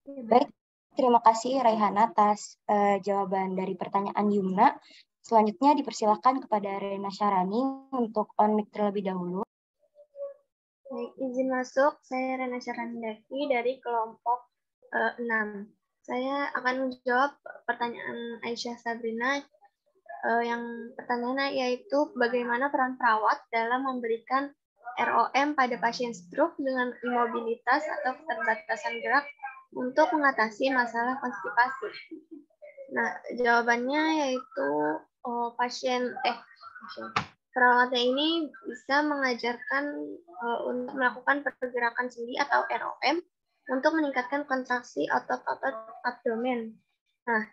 Baik, terima kasih Raihana atas jawaban dari pertanyaan Yumna. Selanjutnya dipersilakan kepada Rena Syarani untuk on mic terlebih dahulu. Baik, izin masuk. Saya Rena Syarani dari kelompok 6. Saya akan menjawab pertanyaan Aisyah Sabrina yang pertanyaannya yaitu bagaimana peran perawat dalam memberikan ROM pada pasien stroke dengan imobilitas atau keterbatasan gerak untuk mengatasi masalah konstipasi. Nah, jawabannya yaitu perawatnya ini bisa mengajarkan untuk melakukan pergerakan sendi atau ROM untuk meningkatkan kontraksi otot-otot abdomen. Nah,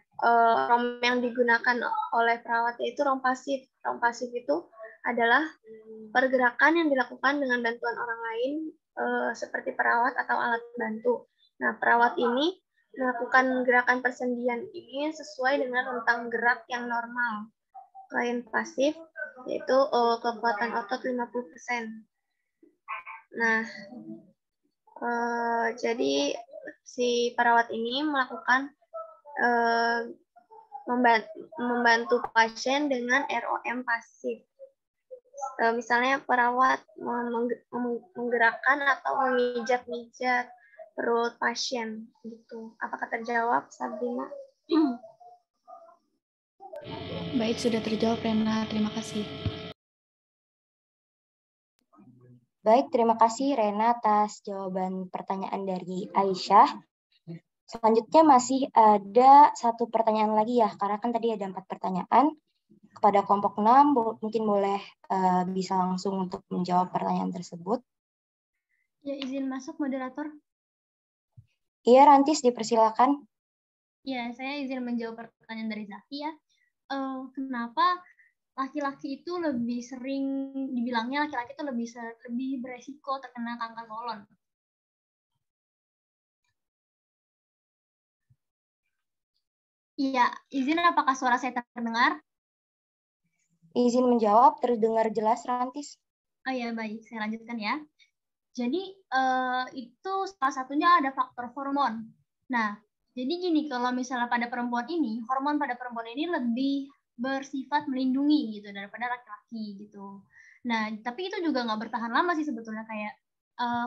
ROM yang digunakan oleh perawatnya itu ROM pasif. ROM pasif itu adalah pergerakan yang dilakukan dengan bantuan orang lain seperti perawat atau alat bantu. Nah, perawat ini melakukan gerakan persendian ini sesuai dengan rentang gerak yang normal. Klien pasif yaitu kekuatan otot 50%. Nah, jadi si perawat ini melakukan membantu pasien dengan ROM pasif. Misalnya perawat menggerakkan atau memijat-mijat perut pasien gitu. Apakah terjawab, Sabrina? Baik, sudah terjawab Rena. Terima kasih. Baik, terima kasih Rena atas jawaban pertanyaan dari Aisyah. Selanjutnya masih ada satu pertanyaan lagi ya, karena kan tadi ada 4 pertanyaan. Kepada kelompok 6, mungkin boleh bisa langsung untuk menjawab pertanyaan tersebut. Ya, izin masuk moderator. Iya, Rantis, dipersilakan. Ya, saya izin menjawab pertanyaan dari Zaki ya. Kenapa laki-laki itu lebih sering, dibilangnya laki-laki itu lebih beresiko terkena kanker kolon? Iya, izin apakah suara saya terdengar? Izin menjawab, terdengar jelas, Rantis. Oh ya, baik. Saya lanjutkan ya. Jadi, itu salah satunya ada faktor hormon. Nah, jadi gini, kalau misalnya pada perempuan ini, hormon pada perempuan ini lebih bersifat melindungi gitu daripada laki-laki gitu. Nah, tapi itu juga nggak bertahan lama sih sebetulnya, kayak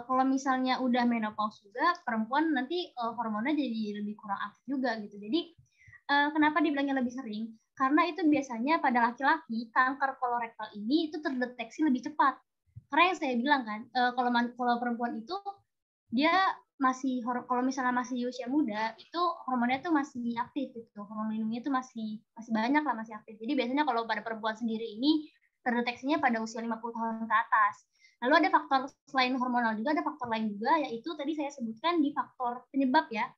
kalau misalnya udah menopause juga, perempuan nanti hormonnya jadi lebih kurang aktif juga gitu. Jadi, kenapa dibilangnya lebih sering? Karena itu biasanya pada laki-laki, kanker kolorektal ini itu terdeteksi lebih cepat. Karena yang saya bilang kan, kalau perempuan itu dia masih, kalau misalnya masih usia muda itu hormonnya tuh masih aktif gitu, hormon lindungnya tuh masih banyak lah, masih aktif. Jadi biasanya kalau pada perempuan sendiri ini terdeteksinya pada usia 50 tahun ke atas. Lalu ada faktor selain hormonal juga, ada faktor lain juga, yaitu tadi saya sebutkan di faktor penyebab ya,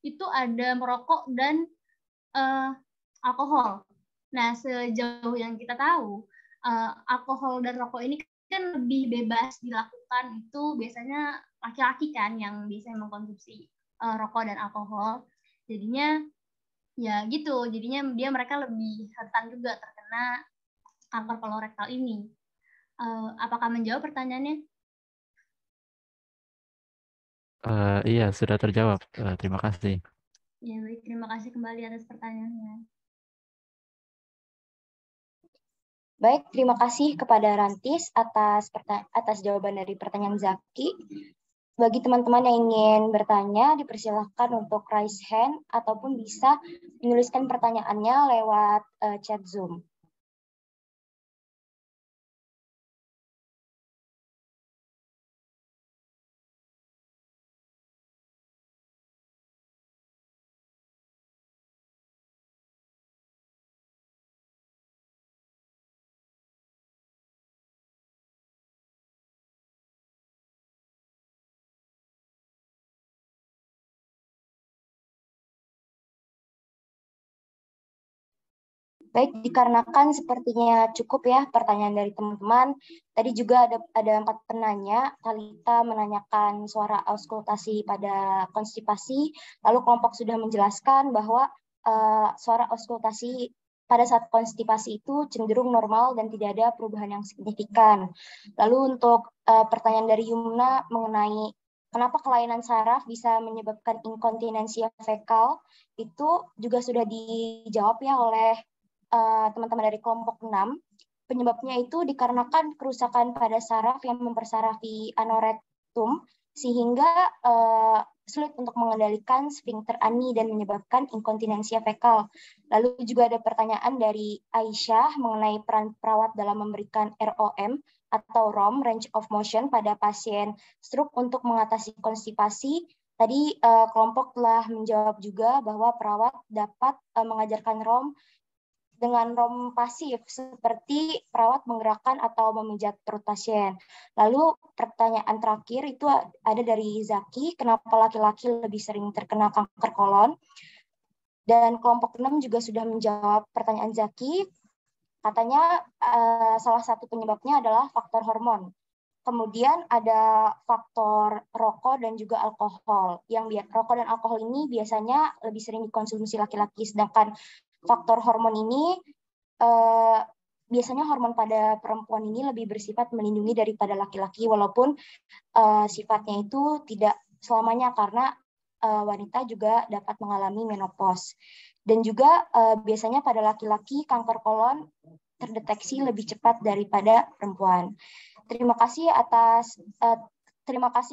itu ada merokok dan alkohol. Nah, sejauh yang kita tahu, alkohol dan rokok ini kan lebih bebas dilakukan, itu biasanya laki-laki kan yang biasanya mengkonsumsi rokok dan alkohol. Jadinya ya gitu, jadinya mereka lebih rentan juga terkena kanker kolorektal ini. Apakah menjawab pertanyaannya? Iya, sudah terjawab. Terima kasih. Ya, baik. Terima kasih kembali atas pertanyaannya. Baik, terima kasih kepada Rantis atas jawaban dari pertanyaan Zaki. Bagi teman-teman yang ingin bertanya, dipersilahkan untuk raise hand ataupun bisa menuliskan pertanyaannya lewat chat Zoom. Baik, dikarenakan sepertinya cukup ya pertanyaan dari teman-teman. Tadi juga ada 4 penanya. Talita menanyakan suara auskultasi pada konstipasi, lalu kelompok sudah menjelaskan bahwa suara auskultasi pada saat konstipasi itu cenderung normal dan tidak ada perubahan yang signifikan. Lalu untuk pertanyaan dari Yumna mengenai kenapa kelainan saraf bisa menyebabkan inkontinensi fekal, itu juga sudah dijawab ya oleh teman-teman dari kelompok 6. Penyebabnya itu dikarenakan kerusakan pada saraf yang mempersarafi anorektum, sehingga sulit untuk mengendalikan sphincter ani dan menyebabkan inkontinensi fekal. Lalu juga ada pertanyaan dari Aisyah mengenai peran perawat dalam memberikan ROM atau ROM, range of motion, pada pasien stroke untuk mengatasi konstipasi. Tadi kelompok telah menjawab juga bahwa perawat dapat mengajarkan ROM dengan ROM pasif, seperti perawat menggerakkan atau memijat perut pasien. Lalu pertanyaan terakhir itu ada dari Zaki, kenapa laki-laki lebih sering terkena kanker kolon? Dan kelompok 6 juga sudah menjawab pertanyaan Zaki, katanya salah satu penyebabnya adalah faktor hormon. Kemudian ada faktor rokok dan juga alkohol. Yang rokok dan alkohol ini biasanya lebih sering dikonsumsi laki-laki, sedangkan faktor hormon ini biasanya hormon pada perempuan ini lebih bersifat melindungi daripada laki-laki, walaupun sifatnya itu tidak selamanya, karena wanita juga dapat mengalami menopause. Dan juga biasanya pada laki-laki kanker kolon terdeteksi lebih cepat daripada perempuan. Terima kasih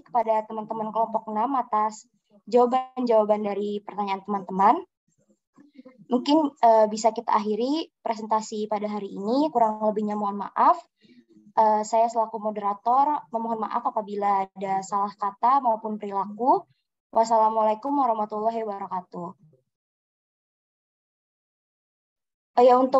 kepada teman-teman kelompok 6 atas jawaban-jawaban dari pertanyaan teman-teman. Mungkin bisa kita akhiri presentasi pada hari ini. Kurang lebihnya mohon maaf. Saya selaku moderator memohon maaf apabila ada salah kata maupun perilaku. Wassalamualaikum warahmatullahi wabarakatuh. Untuk